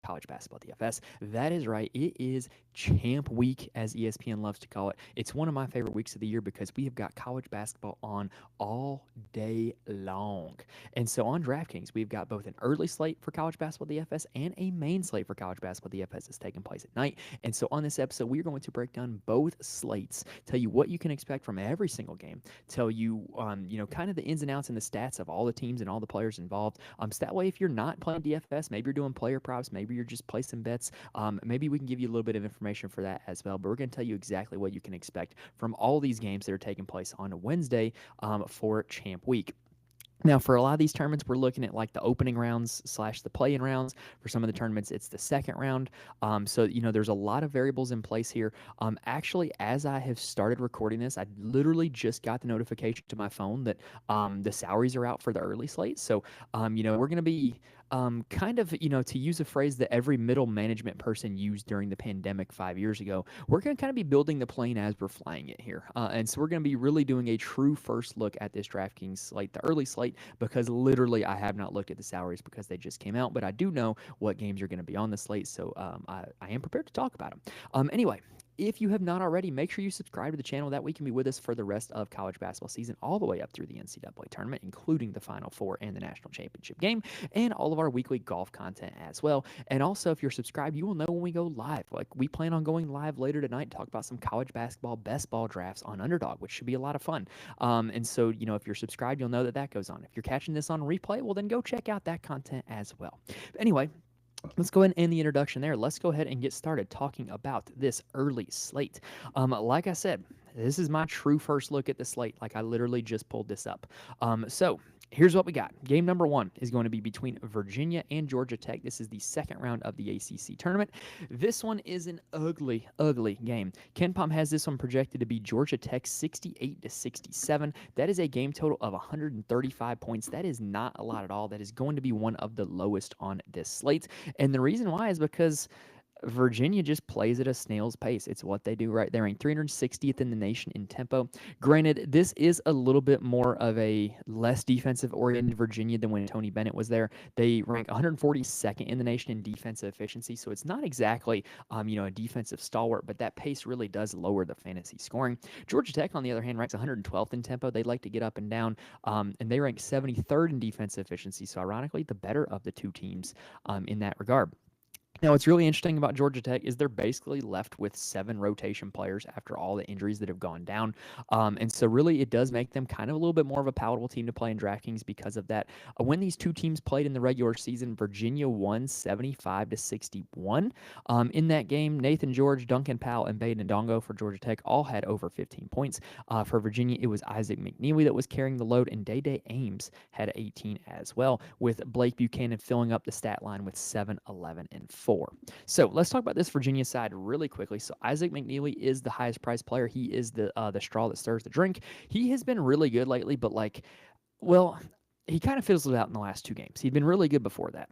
college basketball DFS. That is right. It is Champ Week, as ESPN loves to call it. It's one of my favorite weeks of the year because we have got college basketball on all day long. And so on DraftKings, we've got both an early slate for college basketball DFS and a main slate for college basketball DFS that's taking place at night. And so on this episode, we're going to break down both slates, tell you what you can expect from every single game, tell you, kind of the ins and outs and the stats of all the teams and all the players involved. So that way, if you're not playing DFS, maybe you're doing player props, maybe you're just placing bets, maybe we can give you a little bit of information for that as well. But we're going to tell you exactly what you can expect from all these games that are taking place on a Wednesday for Champ Week. Now, for a lot of these tournaments, we're looking at like the opening rounds / the play-in rounds. For some of the tournaments, it's the second round. So, there's a lot of variables in place here. Actually, as I have started recording this, I literally just got the notification to my phone that the salaries are out for the early slate. So, we're going to be kind of, to use a phrase that every middle management person used during the pandemic 5 years ago, we're going to kind of be building the plane as we're flying it here. And so we're going to be really doing a true first look at this DraftKings slate, the early slate, because literally I have not looked at the salaries because they just came out, but I do know what games are going to be on the slate, so I am prepared to talk about them. Anyway, if you have not already, make sure you subscribe to the channel. That way you can be with us for the rest of college basketball season, all the way up through the NCAA tournament, including the Final Four and the national championship game, and all of our weekly golf content as well. And also, if you're subscribed, you will know when we go live. Like, we plan on going live later tonight to talk about some college basketball best ball drafts on Underdog, which should be a lot of fun. And so, if you're subscribed, you'll know that goes on. If you're catching this on replay, well, then go check out that content as well. But anyway, let's go ahead and end the introduction there. Let's go ahead and get started talking about this early slate. Like I said, this is my true first look at the slate. Like, I literally just pulled this up. So here's what we got. Game number one is going to be between Virginia and Georgia Tech. This is the second round of the ACC tournament. This one is an ugly, ugly game. KenPom has this one projected to be Georgia Tech 68-67. That is a game total of 135 points. That is not a lot at all. That is going to be one of the lowest on this slate. And the reason why is because Virginia just plays at a snail's pace. It's what they do, right? They're ranked 360th in the nation in tempo. Granted, this is a little bit more of a less defensive-oriented Virginia than when Tony Bennett was there. They rank 142nd in the nation in defensive efficiency, so it's not exactly, a defensive stalwart, but that pace really does lower the fantasy scoring. Georgia Tech, on the other hand, ranks 112th in tempo. They like to get up and down, and they rank 73rd in defensive efficiency, so ironically, the better of the two teams in that regard. Now, what's really interesting about Georgia Tech is they're basically left with 7 rotation players after all the injuries that have gone down. And so really it does make them kind of a little bit more of a palatable team to play in DraftKings because of that. When these two teams played in the regular season, Virginia won 75-61. In that game, Nathan George, Duncan Powell, and Baden Ndongo for Georgia Tech all had over 15 points. For Virginia, it was Isaac McNeely that was carrying the load, and Day Ames had 18 as well, with Blake Buchanan filling up the stat line with 7, 11, and 4. So let's talk about this Virginia side really quickly. So Isaac McNeely is the highest priced player. He is the straw that stirs the drink. He has been really good lately, but he kind of fizzled out in the last 2 games. He'd been really good before that.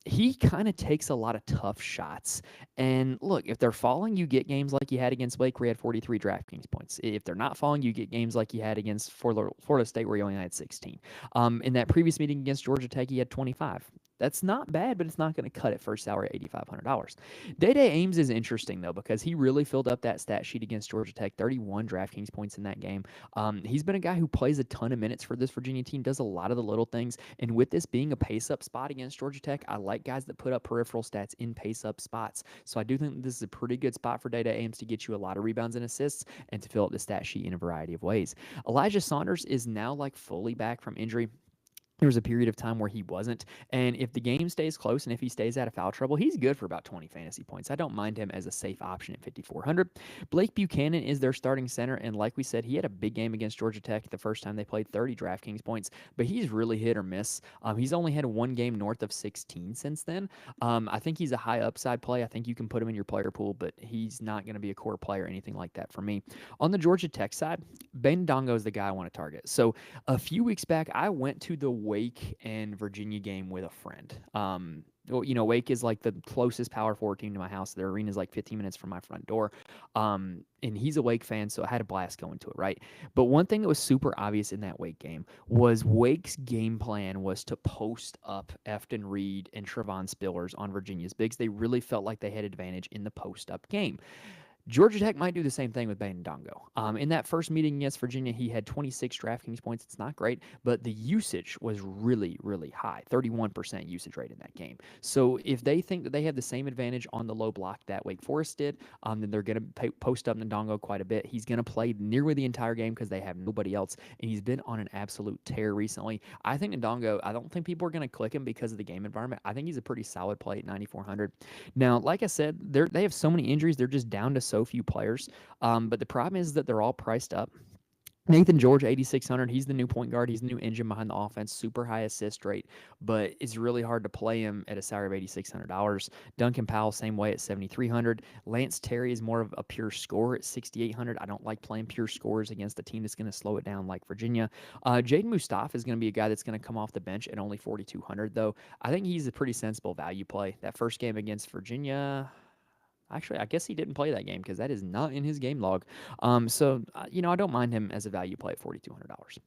He kind of takes a lot of tough shots. And look, if they're falling, you get games like you had against Wake where you had 43 DraftKings points. If they're not falling, you get games like you had against Florida State where you only had 16. In that previous meeting against Georgia Tech, he had 25. That's not bad, but it's not going to cut it for a salary of $8,500. Day Ames is interesting, though, because he really filled up that stat sheet against Georgia Tech, 31 DraftKings points in that game. He's been a guy who plays a ton of minutes for this Virginia team, does a lot of the little things, and with this being a pace-up spot against Georgia Tech, I like guys that put up peripheral stats in pace-up spots. So I do think this is a pretty good spot for Day Ames to get you a lot of rebounds and assists and to fill up the stat sheet in a variety of ways. Elijah Saunders is now fully back from injury. There was a period of time where he wasn't, and if the game stays close and if he stays out of foul trouble, he's good for about 20 fantasy points. I don't mind him as a safe option at 5,400. Blake Buchanan is their starting center, and like we said, he had a big game against Georgia Tech the first time they played, 30 DraftKings points, but he's really hit or miss. He's only had 1 game north of 16 since then. I think he's a high upside play. I think you can put him in your player pool, but he's not going to be a core player or anything like that for me. On the Georgia Tech side, Ben Dongo is the guy I want to target. So a few weeks back, I went to the Wake and Virginia game with a friend. Well, Wake is like the closest Power Four team to my house. Their arena is like 15 minutes from my front door. And he's a Wake fan, so I had a blast going to it, right? But one thing that was super obvious in that Wake game was Wake's game plan was to post up Efton Reed and Trevon Spillers on Virginia's bigs. They really felt like they had advantage in the post up game. Georgia Tech might do the same thing with Bain Dongo. In that first meeting against Virginia, he had 26 DraftKings points. It's not great, but the usage was really, really high, 31% usage rate in that game. So if they think that they have the same advantage on the low block that Wake Forest did, then they're going to post up Ndongo quite a bit. He's going to play nearly the entire game because they have nobody else, and he's been on an absolute tear recently. I think Ndongo, I don't think people are going to click him because of the game environment. I think he's a pretty solid play at 9,400. Now, like I said, they have so many injuries. They're just down to so few players. But the problem is that they're all priced up. Nathan George, 8,600. He's the new point guard. He's the new engine behind the offense. Super high assist rate, but it's really hard to play him at a salary of $8,600. Duncan Powell, same way at 7,300. Lance Terry is more of a pure scorer at 6,800. I don't like playing pure scorers against a team that's going to slow it down like Virginia. Jaden Mustafa is going to be a guy that's going to come off the bench at only 4,200, though. I think he's a pretty sensible value play. That first game against Virginia, actually, I guess he didn't play that game because that is not in his game log. So I don't mind him as a value play at $4,200.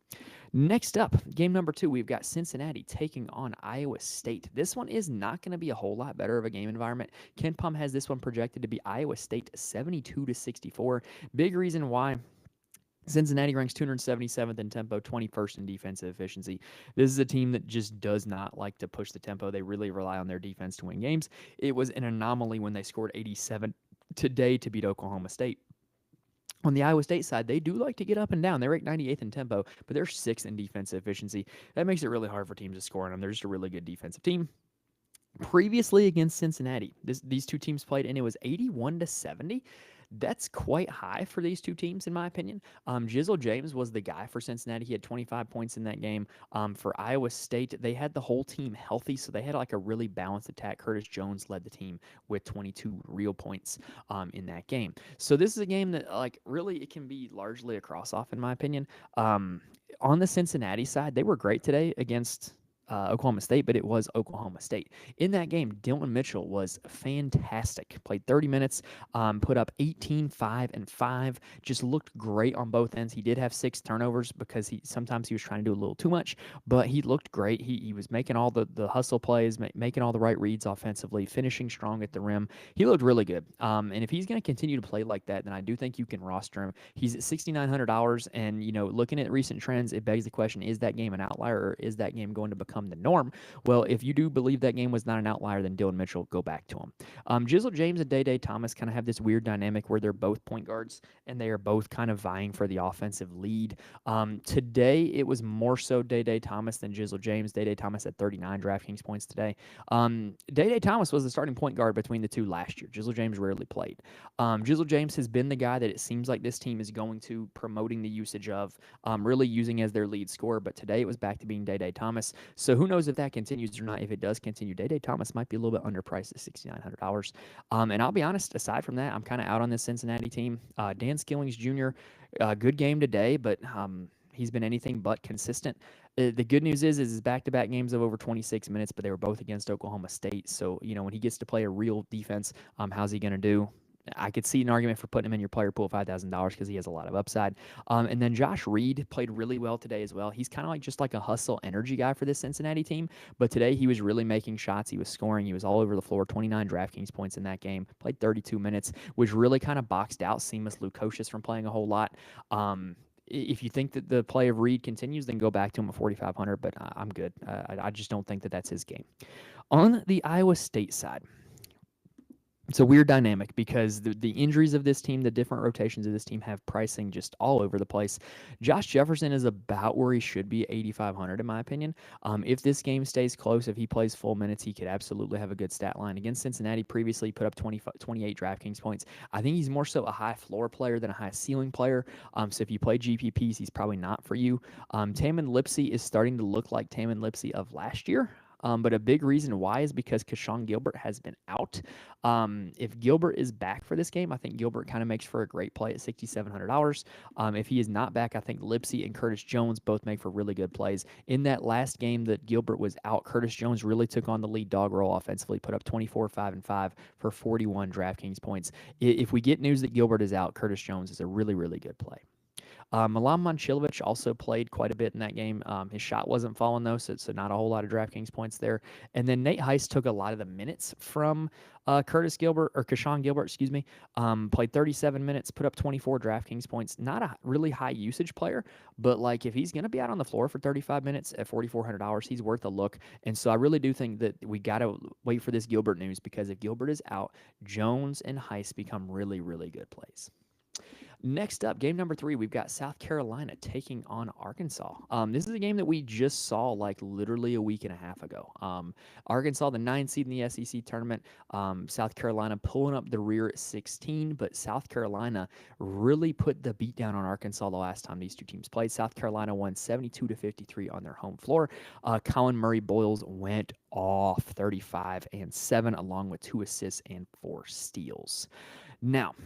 Next up, game number 2, we've got Cincinnati taking on Iowa State. This one is not going to be a whole lot better of a game environment. Ken Pum has this one projected to be Iowa State 72-64. Big reason why. Cincinnati ranks 277th in tempo, 21st in defensive efficiency. This is a team that just does not like to push the tempo. They really rely on their defense to win games. It was an anomaly when they scored 87 today to beat Oklahoma State. On the Iowa State side, they do like to get up and down. They rank 98th in tempo, but they're 6th in defensive efficiency. That makes it really hard for teams to score on them. They're just a really good defensive team. Previously against Cincinnati, these two teams played, and it was 81-70. That's quite high for these two teams, in my opinion. Jizzle James was the guy for Cincinnati. He had 25 points in that game. For Iowa State, they had the whole team healthy, so they had like a really balanced attack. Curtis Jones led the team with 22 real points in that game. So this is a game that, like, really it can be largely a cross-off, in my opinion. On the Cincinnati side, they were great today against Oklahoma State, but it was Oklahoma State. In that game, Dylan Mitchell was fantastic. Played 30 minutes, put up 18, 5, and 5. Just looked great on both ends. He did have 6 turnovers because sometimes he was trying to do a little too much, but he looked great. He was making all the hustle plays, making all the right reads offensively, finishing strong at the rim. He looked really good. And if he's going to continue to play like that, then I do think you can roster him. He's at $6,900, and looking at recent trends, it begs the question: is that game an outlier, or is that game going to become the norm? Well, if you do believe that game was not an outlier, then Dylan Mitchell, go back to him. Jizzle James and Day Thomas kind of have this weird dynamic where they're both point guards and they are both kind of vying for the offensive lead. Today, it was more so Day Thomas than Jizzle James. Day Thomas had 39 DraftKings points today. Day Thomas was the starting point guard between the two last year. Jizzle James rarely played. Jizzle James has been the guy that it seems like this team is going to promoting the usage of, really using as their lead scorer, but today it was back to being Day Thomas. So who knows if that continues or not. If it does continue, Day Thomas might be a little bit underpriced at $6,900. And I'll be honest, aside from that, I'm kind of out on this Cincinnati team. Dan Skillings Jr., good game today, but he's been anything but consistent. The good news is his back-to-back games of over 26 minutes, but they were both against Oklahoma State. So, when he gets to play a real defense, how's he going to do? I could see an argument for putting him in your player pool of $5,000 because he has a lot of upside. And then Josh Reed played really well today as well. He's kind of just like a hustle energy guy for this Cincinnati team. But today he was really making shots. He was scoring. He was all over the floor. 29 DraftKings points in that game. Played 32 minutes, which really kind of boxed out Seamus Lukosius from playing a whole lot. If you think that the play of Reed continues, then go back to him at 4,500. But I'm good. I just don't think that that's his game. On the Iowa State side, it's a weird dynamic because the injuries of this team, the different rotations of this team have pricing just all over the place. Josh Jefferson is about where he should be at 8,500 in my opinion. If this game stays close, if he plays full minutes, he could absolutely have a good stat line. Against Cincinnati, previously he put up 28 DraftKings points. I think he's more so a high floor player than a high ceiling player. So if you play GPPs, he's probably not for you. Tamin Lipsey is starting to look like Tamin Lipsey of last year. But a big reason why is because Keshawn Gilbert has been out. If Gilbert is back for this game, I think Gilbert kind of makes for a great play at $6,700. If he is not back, I think Lipsy and Curtis Jones both make for really good plays. In that last game that Gilbert was out, Curtis Jones really took on the lead dog role offensively, put up 24, 5, and 5 for 41 DraftKings points. If we get news that Gilbert is out, Curtis Jones is a really, really good play. Milan Momcilovic also played quite a bit in that game. His shot wasn't falling, though, so not a whole lot of DraftKings points there. And then Nate Heist took a lot of the minutes from Curtis Gilbert, or Keshawn Gilbert, excuse me. Played 37 minutes, put up 24 DraftKings points. Not a really high usage player, but like if he's going to be out on the floor for 35 minutes at $4,400, he's worth a look. And so I really do think that we got to wait for this Gilbert news, because if Gilbert is out, Jones and Heist become really, really good plays. Next up, game number 3, we've got South Carolina taking on Arkansas. This is a game that we just saw like literally a week and a half ago. Arkansas, the 9th seed in the SEC tournament. South Carolina pulling up the rear at 16, but South Carolina really put the beat down on Arkansas the last time these two teams played. South Carolina won 72-53 on their home floor. Colin Murray Boyles went off 35 and 7, along with 2 assists and 4 steals. Now,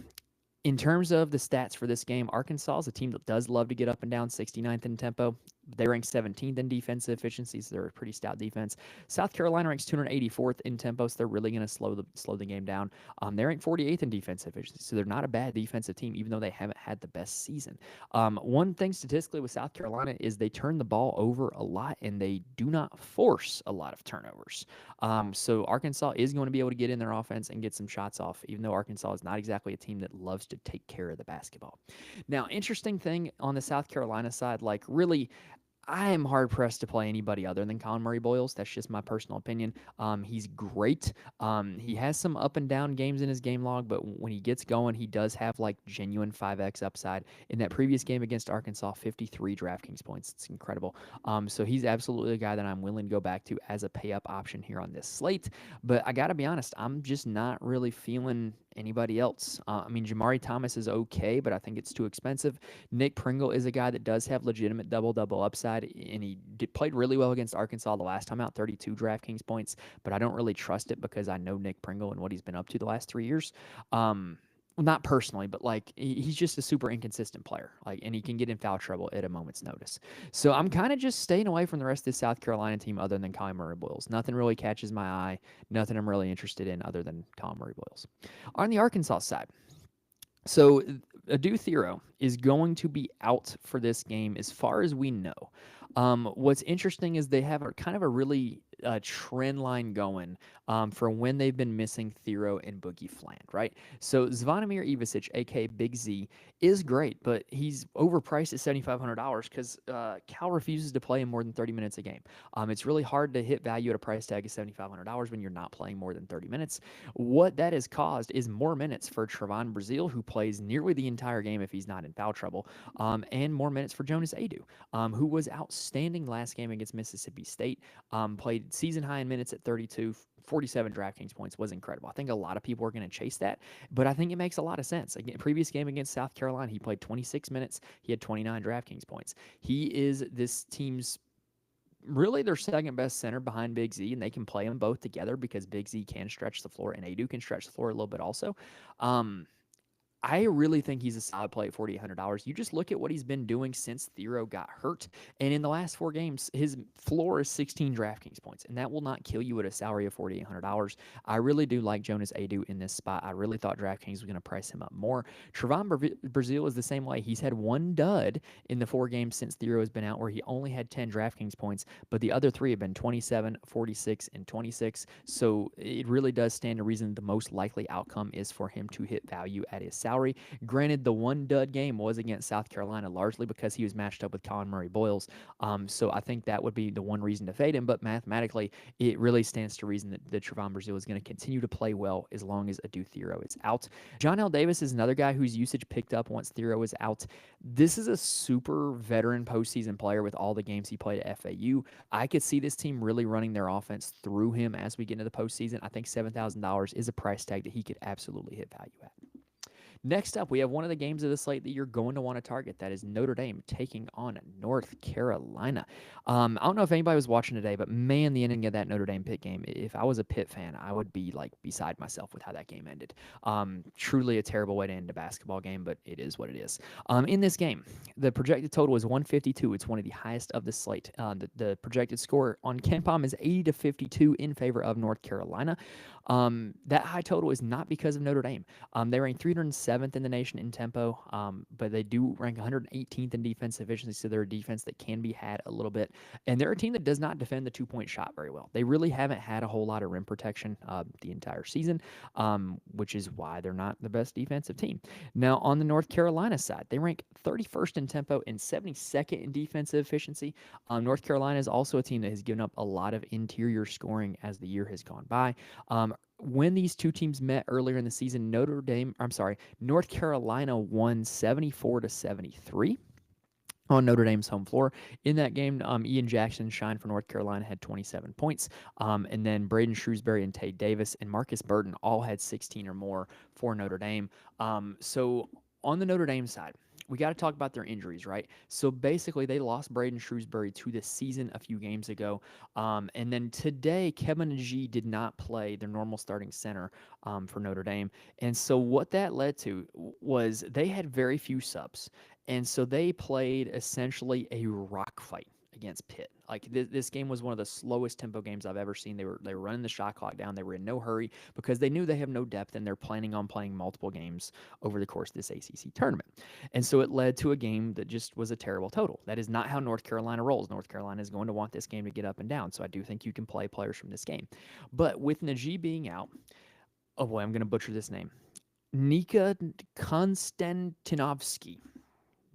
in terms of the stats for this game, Arkansas is a team that does love to get up and down, 69th in tempo. They rank 17th in defensive efficiency, so they're a pretty stout defense. South Carolina ranks 284th in tempo, so they're really going to slow the game down. They rank 48th in defensive efficiency, so they're not a bad defensive team, even though they haven't had the best season. One thing statistically with South Carolina is they turn the ball over a lot, and they do not force a lot of turnovers. So Arkansas is going to be able to get in their offense and get some shots off, even though Arkansas is not exactly a team that loves to take care of the basketball. Now, interesting thing on the South Carolina side, like really, I am hard-pressed to play anybody other than Colin Murray Boyles. That's just my personal opinion. He's great. He has some up and down games in his game log, but when he gets going, he does have like genuine 5x upside. In that previous game against Arkansas, 53 DraftKings points. It's incredible. So he's absolutely a guy that I'm willing to go back to as a pay-up option here on this slate. But I got to be honest, I'm just not really feeling anybody else. I mean, Jamari Thomas is okay, but I think it's too expensive. Nick Pringle is a guy that does have legitimate double-double upside, and he played really well against Arkansas the last time out, 32 DraftKings points, but I don't really trust it because I know Nick Pringle and what he's been up to the last 3 years. Not personally, but like he's just a super inconsistent player, like, and he can get in foul trouble at a moment's notice. So I'm kind of just staying away from the rest of the South Carolina team other than Colin Murray Boyles. Nothing really catches my eye. Nothing I'm really interested in other than Colin Murray Boyles. On the Arkansas side, so Adu Thero is going to be out for this game as far as we know. What's interesting is they have kind of a really trend line going for when they've been missing Thero and Boogie Fland, right? So Zvonimir Ivisic, a.k.a. Big Z, is great, but he's overpriced at $7,500 because Cal refuses to play him more than 30 minutes a game. It's really hard to hit value at a price tag of $7,500 when you're not playing more than 30 minutes. What that has caused is more minutes for Trevon Brazile, who plays nearly the entire game if he's not in foul trouble, and more minutes for Jonas Adu, who was outstanding last game against Mississippi State, played season high in minutes at 32, 47 DraftKings points, was incredible. I think a lot of people are going to chase that, but I think it makes a lot of sense. Again, previous game against South Carolina, he played 26 minutes. He had 29 DraftKings points. He is this team's really their second best center behind Big Z, and they can play them both together because Big Z can stretch the floor and Adu can stretch the floor a little bit also. I really think he's a solid play at $4,800. You just look at what he's been doing since Thero got hurt, and in the last 4 games, his floor is 16 DraftKings points, and that will not kill you at a salary of $4,800. I really do like Jonas Adu in this spot. I really thought DraftKings was going to price him up more. Trevon Brazile is the same way. He's had one dud in the 4 games since Thero has been out where he only had 10 DraftKings points, but the other 3 have been 27, 46, and 26, so it really does stand to reason the most likely outcome is for him to hit value at his salary. Granted, the one dud game was against South Carolina, largely because he was matched up with Colin Murray Boyles. So I think that would be the one reason to fade him. But mathematically, it really stands to reason that Trevon Brazile is going to continue to play well as long as Adu Thero is out. John L. Davis is another guy whose usage picked up once Thero is out. This is a super veteran postseason player with all the games he played at FAU. I could see this team really running their offense through him as we get into the postseason. I think $7,000 is a price tag that he could absolutely hit value at. Next up, we have one of the games of the slate that you're going to want to target. That is Notre Dame taking on North Carolina. I don't know if anybody was watching today, but man, the ending of that Notre Dame Pitt game, if I was a Pitt fan, I would be like beside myself with how that game ended. Truly a terrible way to end a basketball game, but it is what it is. In this game, the projected total is 152. It's one of the highest of the slate. The projected score on KenPom is 80-52 in favor of North Carolina. That high total is not because of Notre Dame. They rank 307th in the nation in tempo, but they do rank 118th in defense efficiency, so they're a defense that can be had a little bit. And they're a team that does not defend the two-point shot very well. They really haven't had a whole lot of rim protection the entire season, which is why they're not the best defensive team. Now, on the North Carolina side, they rank 31st in tempo and 72nd in defensive efficiency. North Carolina is also a team that has given up a lot of interior scoring as the year has gone by. When these two teams met earlier in the season, North Carolina won 74-73 on Notre Dame's home floor. In that game, Ian Jackson shined for North Carolina, had 27 points. And then Braden Shrewsbury and Tate Davis and Marcus Burton all had 16 or more for Notre Dame. So on the Notre Dame side, we got to talk about their injuries, right? So basically, they lost Braden Shrewsbury to the season a few games ago. And then today, Kevin Najee did not play their normal starting center for Notre Dame. And so what that led to was they had very few subs. And so they played essentially a rock fight against Pitt. Like this game was one of the slowest tempo games I've ever seen. They were running the shot clock down. They were in no hurry because they knew they have no depth and they're planning on playing multiple games over the course of this ACC tournament. And so it led to a game that just was a terrible total. That is not how North Carolina rolls. North Carolina is going to want this game to get up and down. So I do think you can play players from this game. But with Najee being out, oh boy, I'm going to butcher this name. Nika Konstantinovsky.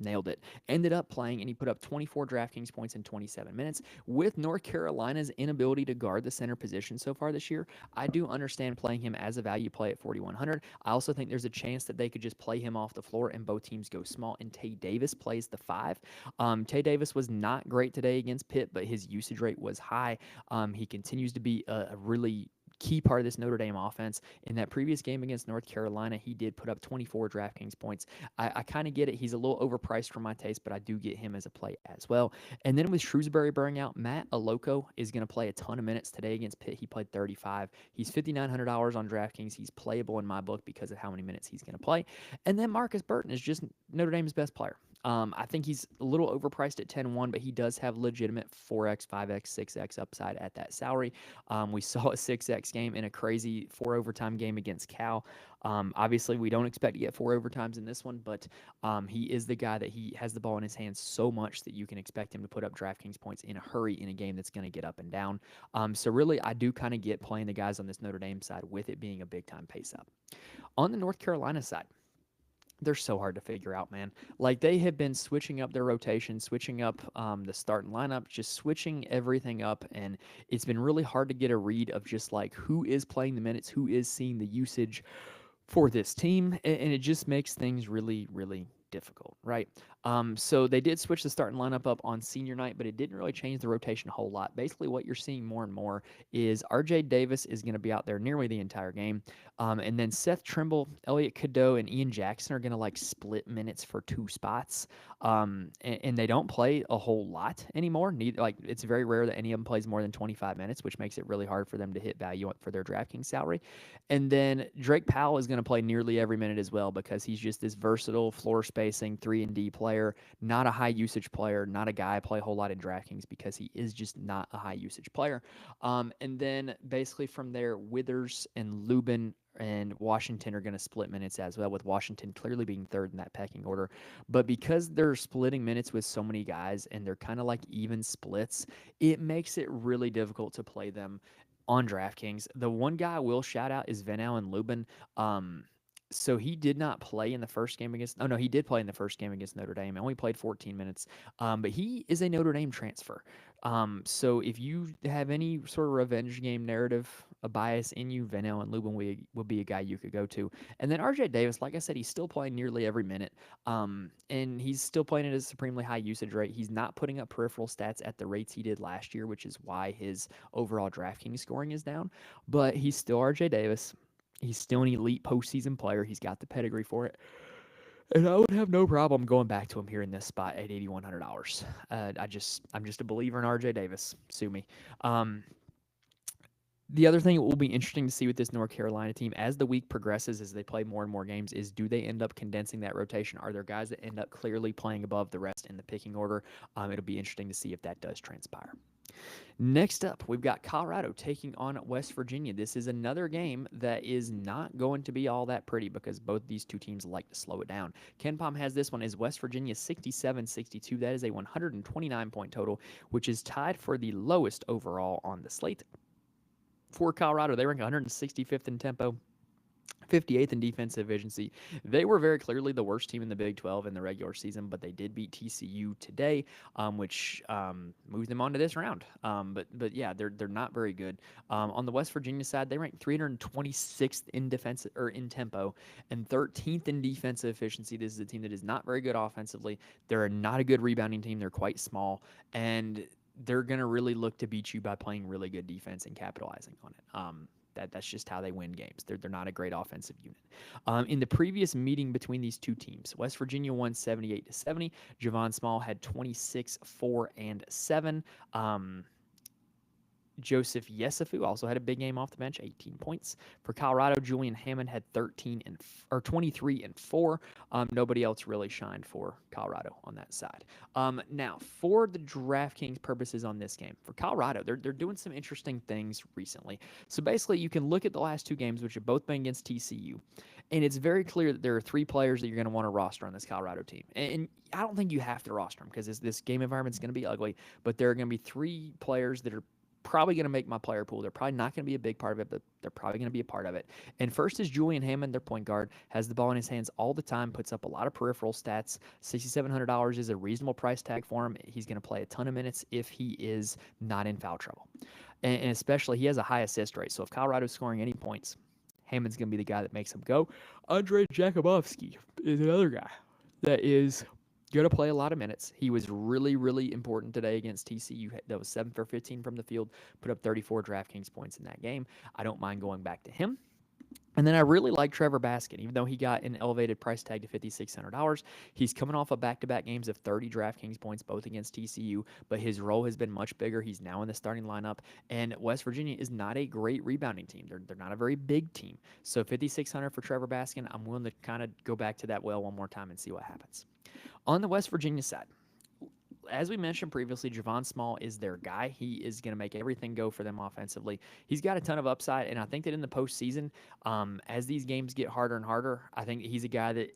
Nailed it. Ended up playing, and he put up 24 DraftKings points in 27 minutes. With North Carolina's inability to guard the center position so far this year, I do understand playing him as a value play at 4,100. I also think there's a chance that they could just play him off the floor and both teams go small, and Tay Davis plays the 5. Tay Davis was not great today against Pitt, but his usage rate was high. He continues to be a really key part of this Notre Dame offense. In that previous game against North Carolina, he did put up 24 DraftKings points. I kind of get it. He's a little overpriced for my taste, but I do get him as a play as well. And then with Shrewsbury burning out, Matt Aloko is going to play a ton of minutes today against Pitt. He played 35. He's $5,900 on DraftKings. He's playable in my book because of how many minutes he's going to play. And then Marcus Burton is just Notre Dame's best player. I think he's a little overpriced at 10-1, but he does have legitimate 4x, 5x, 6x upside at that salary. We saw a 6x game in a crazy 4 overtime game against Cal. Obviously, we don't expect to get 4 overtimes in this one, but he is the guy that he has the ball in his hands so much that you can expect him to put up DraftKings points in a hurry in a game that's going to get up and down. So really, I do kind of get playing the guys on this Notre Dame side with it being a big-time pace-up. On the North Carolina side, they're so hard to figure out, man. Like, they have been switching up their rotation, switching up the starting lineup, just switching everything up, and it's been really hard to get a read of just, like, who is playing the minutes, who is seeing the usage for this team, and it just makes things really, really difficult, right? So they did switch the starting lineup up on senior night, but it didn't really change the rotation a whole lot. Basically, what you're seeing more and more is RJ Davis is going to be out there nearly the entire game. And then Seth Trimble, Elliot Cadeau, and Ian Jackson are going to like split minutes for 2 spots. And they don't play a whole lot anymore. Like, it's very rare that any of them plays more than 25 minutes, which makes it really hard for them to hit value for their DraftKings salary. And then Drake Powell is going to play nearly every minute as well because he's just this versatile floor spacing 3-and-D player, not a high usage player, not a guy I play a whole lot in DraftKings because he is just not a high usage player. And then basically from there, Withers and Lubin and Washington are going to split minutes as well, with Washington clearly being third in that pecking order. But because they're splitting minutes with so many guys and they're kind of like even splits, it makes it really difficult to play them on DraftKings. The one guy I will shout out is Van Allen Lubin. So he did not play in the first game against. Oh no, he did play in the first game against Notre Dame. Only played 14 minutes. But he is a Notre Dame transfer. So if you have any sort of revenge game narrative, a bias in you, Van Allen Lubin would be a guy you could go to. And then RJ Davis, like I said, he's still playing nearly every minute. And he's still playing at a supremely high usage rate. He's not putting up peripheral stats at the rates he did last year, which is why his overall DraftKings scoring is down. But he's still RJ Davis. He's still an elite postseason player. He's got the pedigree for it. And I would have no problem going back to him here in this spot at $8,100. I'm just a believer in RJ Davis. Sue me. Um, the other thing that will be interesting to see with this North Carolina team as the week progresses, as they play more and more games, is do they end up condensing that rotation? Are there guys that end up clearly playing above the rest in the picking order? It'll be interesting to see if that does transpire. Next up, we've got Colorado taking on West Virginia. This is another game that is not going to be all that pretty because both these two teams like to slow it down. KenPom has this one as West Virginia 67-62. That is a 129-point total, which is tied for the lowest overall on the slate. For Colorado, they rank 165th in tempo, 58th in defensive efficiency. They were very clearly the worst team in the Big 12 in the regular season, but they did beat TCU today, which moves them on to this round. But yeah, they're not very good. On the West Virginia side, they rank 326th in defensive or in tempo and 13th in defensive efficiency. This is a team that is not very good offensively. They're not a good rebounding team. They're quite small, and they're going to really look to beat you by playing really good defense and capitalizing on it. That's just how they win games. They're not a great offensive unit. In the previous meeting between these two teams, West Virginia won 78-70. Javon Small had 26, 4, and 7. Joseph Yesufu also had a big game off the bench, 18 points. For Colorado, Julian Hammond had 23 and 4. Nobody else really shined for Colorado on that side. Now, for the DraftKings purposes on this game, for Colorado, they're doing some interesting things recently. So basically, you can look at the last two games, which have both been against TCU, and it's very clear that there are three players that you're going to want to roster on this Colorado team. And I don't think you have to roster them because this game environment is going to be ugly, but there are going to be three players that are probably going to make my player pool. They're probably not going to be a big part of it, but they're probably going to be a part of it. And first is Julian Hammond, their point guard, has the ball in his hands all the time, puts up a lot of peripheral stats. $6,700 is a reasonable price tag for him. He's going to play a ton of minutes if he is not in foul trouble. And especially, he has a high assist rate. So if Colorado's scoring any points, Hammond's going to be the guy that makes him go. Andrei Jakubowski is another guy that is going to play a lot of minutes. He was really, really important today against TCU. That was 7 for 15 from the field, put up 34 DraftKings points in that game. I don't mind going back to him. And then I really like Trevor Baskin, even though he got an elevated price tag to $5,600. He's coming off of back-to-back games of 30 DraftKings points, both against TCU, but his role has been much bigger. He's now in the starting lineup, and West Virginia is not a great rebounding team. They're not a very big team. So $5,600 for Trevor Baskin, I'm willing to kind of go back to that well one more time and see what happens. On the West Virginia side, as we mentioned previously, Javon Small is their guy. He is going to make everything go for them offensively. He's got a ton of upside, and I think that in the postseason, as these games get harder and harder, I think he's a guy that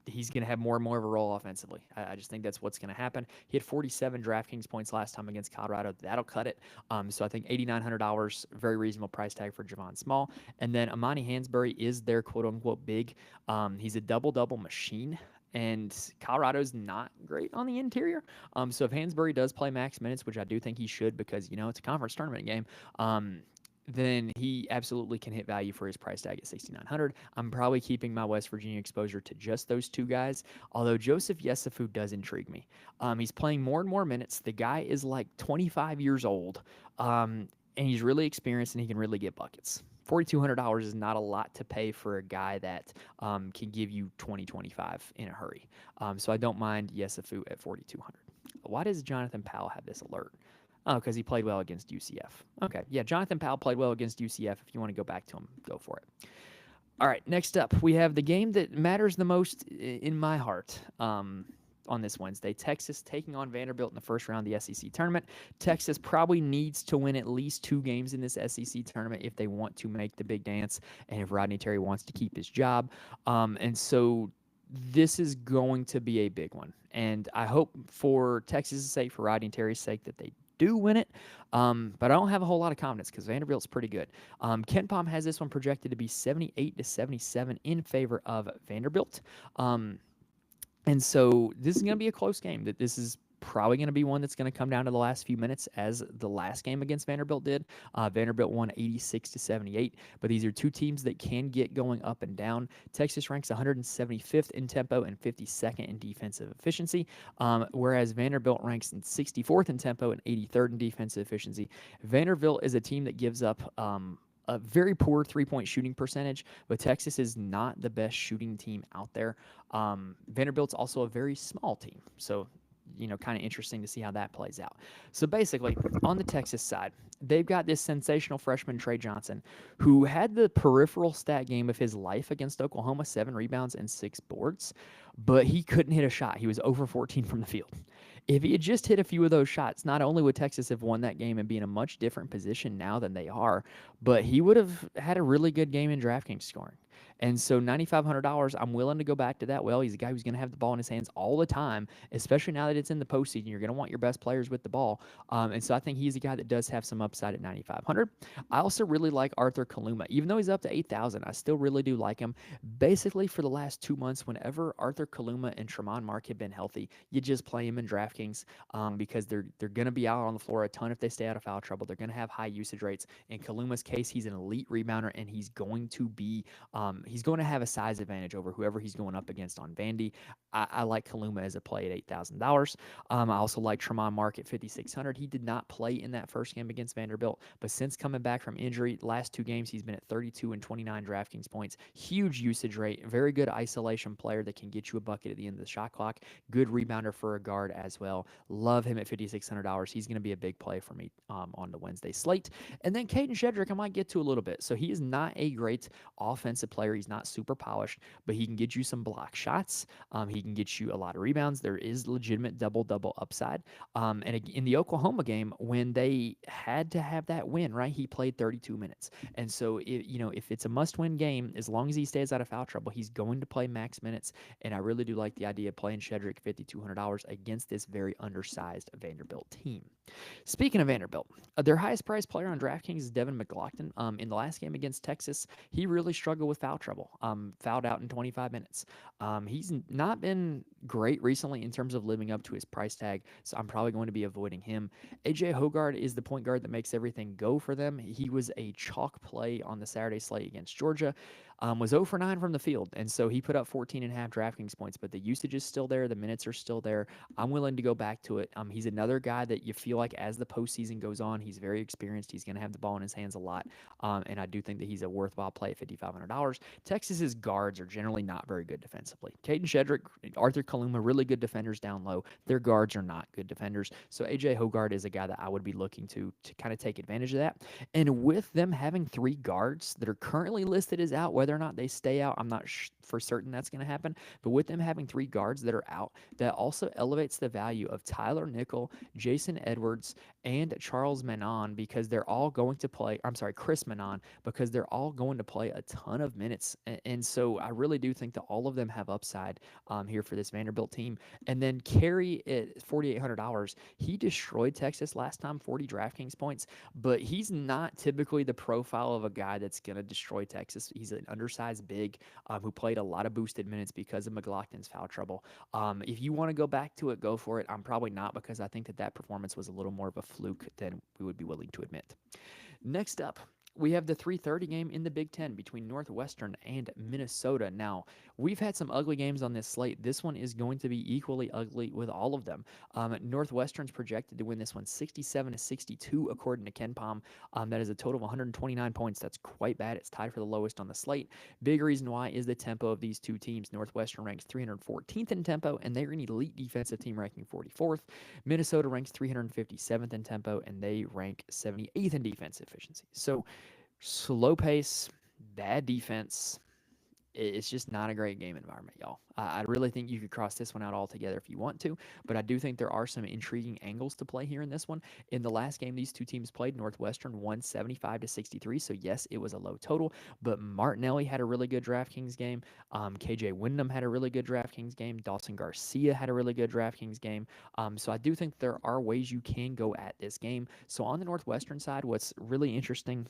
he's going to have more and more of a role offensively. I just think that's what's going to happen. He had 47 DraftKings points last time against Colorado. That'll cut it. So I think $8,900, very reasonable price tag for Javon Small. And then Amani Hansberry is their quote-unquote big. He's a double-double machine. And Colorado's not great on the interior. So if Hansberry does play max minutes, which I do think he should because, it's a conference tournament game, then he absolutely can hit value for his price tag at $6,900. I'm probably keeping my West Virginia exposure to just those two guys, although Joseph Yesufu does intrigue me. He's playing more and more minutes. The guy is like 25 years old, and he's really experienced, and he can really get buckets. $4,200 is not a lot to pay for a guy that can give you 20-25 in a hurry. So I don't mind Yesufu at $4,200. Why does Jonathan Powell have this alert? Oh, because he played well against UCF. Okay, yeah, Jonathan Powell played well against UCF. If you want to go back to him, go for it. All right, next up, we have the game that matters the most in my heart. On this Wednesday, Texas taking on Vanderbilt in the first round of the SEC tournament. Texas probably needs to win at least 2 games in this SEC tournament if they want to make the big dance and if Rodney Terry wants to keep his job. And so this is going to be a big one. And I hope for Texas' sake, for Rodney Terry's sake, that they do win it. But I don't have a whole lot of confidence because Vanderbilt's pretty good. KenPom has this one projected to be 78-77 in favor of Vanderbilt. And so this is going to be a close game. That this is probably going to be one that's going to come down to the last few minutes, as the last game against Vanderbilt did. Vanderbilt won 86-78, but these are two teams that can get going up and down. Texas ranks 175th in tempo and 52nd in defensive efficiency, whereas Vanderbilt ranks in 64th in tempo and 83rd in defensive efficiency. Vanderbilt is a team that gives up a very poor 3-point shooting percentage, but Texas is not the best shooting team out there. Vanderbilt's also a very small team. So, kind of interesting to see how that plays out. So basically, on the Texas side, they've got this sensational freshman Trey Johnson, who had the peripheral stat game of his life against Oklahoma, 7 rebounds and 6 boards, but he couldn't hit a shot. He was over 14 from the field. If he had just hit a few of those shots, not only would Texas have won that game and be in a much different position now than they are, but he would have had a really good game in DraftKings scoring. And so $9,500, I'm willing to go back to that. Well, he's a guy who's going to have the ball in his hands all the time, especially now that it's in the postseason. You're going to want your best players with the ball. And so I think he's a guy that does have some upside at 9,500. I also really like Arthur Kaluma. Even though he's up to 8,000, I still really do like him. Basically, for the last 2 months, whenever Arthur Kaluma and Tremont Mark have been healthy, you just play him in DraftKings because they're going to be out on the floor a ton if they stay out of foul trouble. They're going to have high usage rates. In Kaluma's case, he's an elite rebounder, and he's going to have a size advantage over whoever he's going up against on Vandy. I like Kaluma as a play at $8,000. I also like Tremont Mark at 5,600. He did not play in that first game against Vanderbilt, but since coming back from injury, last 2 games he's been at 32 and 29 DraftKings points. Huge usage rate, very good isolation player that can get you a bucket at the end of the shot clock. Good rebounder for a guard as well. Love him at $5,600. He's going to be a big play for me on the Wednesday slate. And then Caden Shedrick, I might get to a little bit. So he is not a great offensive player. He's not super polished, but he can get you some block shots. He can get you a lot of rebounds. There is legitimate double-double upside. And in the Oklahoma game, when they had to have that win, right, he played 32 minutes. And so, if it's a must-win game, as long as he stays out of foul trouble, he's going to play max minutes. And I really do like the idea of playing Shedrick $5,200 against this very undersized Vanderbilt team. Speaking of Vanderbilt, their highest priced player on DraftKings is Devin McLaughlin. In the last game against Texas, he really struggled with foul trouble. Fouled out in 25 minutes. He's not been great recently in terms of living up to his price tag, so I'm probably going to be avoiding him. AJ Hoggard is the point guard that makes everything go for them. He was a chalk play on the Saturday slate against Georgia. Was 0 for 9 from the field, and so he put up 14.5 DraftKings points, but the usage is still there. The minutes are still there. I'm willing to go back to it. He's another guy that you feel like as the postseason goes on, he's very experienced. He's going to have the ball in his hands a lot, and I do think that he's a worthwhile play at $5,500. Texas's guards are generally not very good defensively. Caden Shedrick, Arthur Kaluma, really good defenders down low. Their guards are not good defenders, so AJ Hoggard is a guy that I would be looking to kind of take advantage of that. And with them having 3 guards that are currently listed as out, whether or not they stay out, I'm not for certain that's going to happen. But with them having 3 guards that are out, that also elevates the value of Tyler Nickel, Jason Edwards, and Charles Manon because they're all going to play. I'm sorry, Chris Manon, because they're all going to play a ton of minutes. And so I really do think that all of them have upside here for this Vanderbilt team. And then Carey at $4,800, he destroyed Texas last time, 40 DraftKings points, but he's not typically the profile of a guy that's going to destroy Texas. He's an undersized big who played a lot of boosted minutes because of McLaughlin's foul trouble. If you want to go back to it, go for it. I'm probably not because I think that performance was a little more of a fluke than we would be willing to admit. Next up, we have the 3:30 game in the Big Ten between Northwestern and Minnesota. Now, we've had some ugly games on this slate. This one is going to be equally ugly with all of them. Northwestern's projected to win this one 67-62 according to KenPom. That is a total of 129 points. That's quite bad. It's tied for the lowest on the slate. Big reason why is the tempo of these two teams. Northwestern ranks 314th in tempo, and they're an elite defensive team ranking 44th. Minnesota ranks 357th in tempo, and they rank 78th in defensive efficiency. So, slow pace, bad defense. It's just not a great game environment, y'all. I really think you could cross this one out altogether if you want to, but I do think there are some intriguing angles to play here in this one. In the last game these two teams played, Northwestern won 75-63, so yes, it was a low total, but Martinelli had a really good DraftKings game. KJ Wyndham had a really good DraftKings game. Dawson Garcia had a really good DraftKings game. So I do think there are ways you can go at this game. So on the Northwestern side, what's really interesting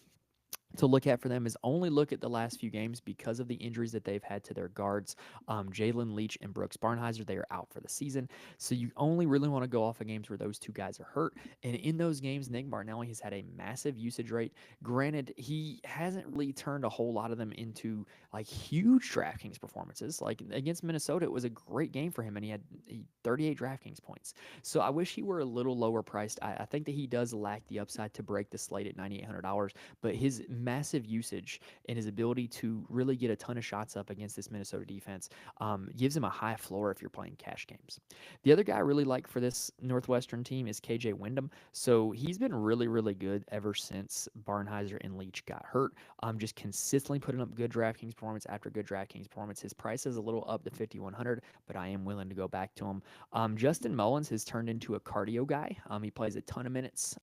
to look at for them is only look at the last few games because of the injuries that they've had to their guards. Jalen Leach and Brooks Barnheiser, they are out for the season. So you only really want to go off of games where those two guys are hurt. And in those games, Nick Martinelli has had a massive usage rate. Granted, he hasn't really turned a whole lot of them into like huge DraftKings performances. Like against Minnesota, it was a great game for him, and he had 38 DraftKings points. So I wish he were a little lower priced. I think that he does lack the upside to break the slate at $9,800, but his massive usage and his ability to really get a ton of shots up against this Minnesota defense gives him a high floor if you're playing cash games. The other guy I really like for this Northwestern team is KJ Wyndham. So he's been really, really good ever since Barnheiser and Leach got hurt. Just consistently putting up good DraftKings performance after good DraftKings performance. His price is a little up to 5,100, but I am willing to go back to him. Justin Mullins has turned into a cardio guy. He plays a ton of minutes.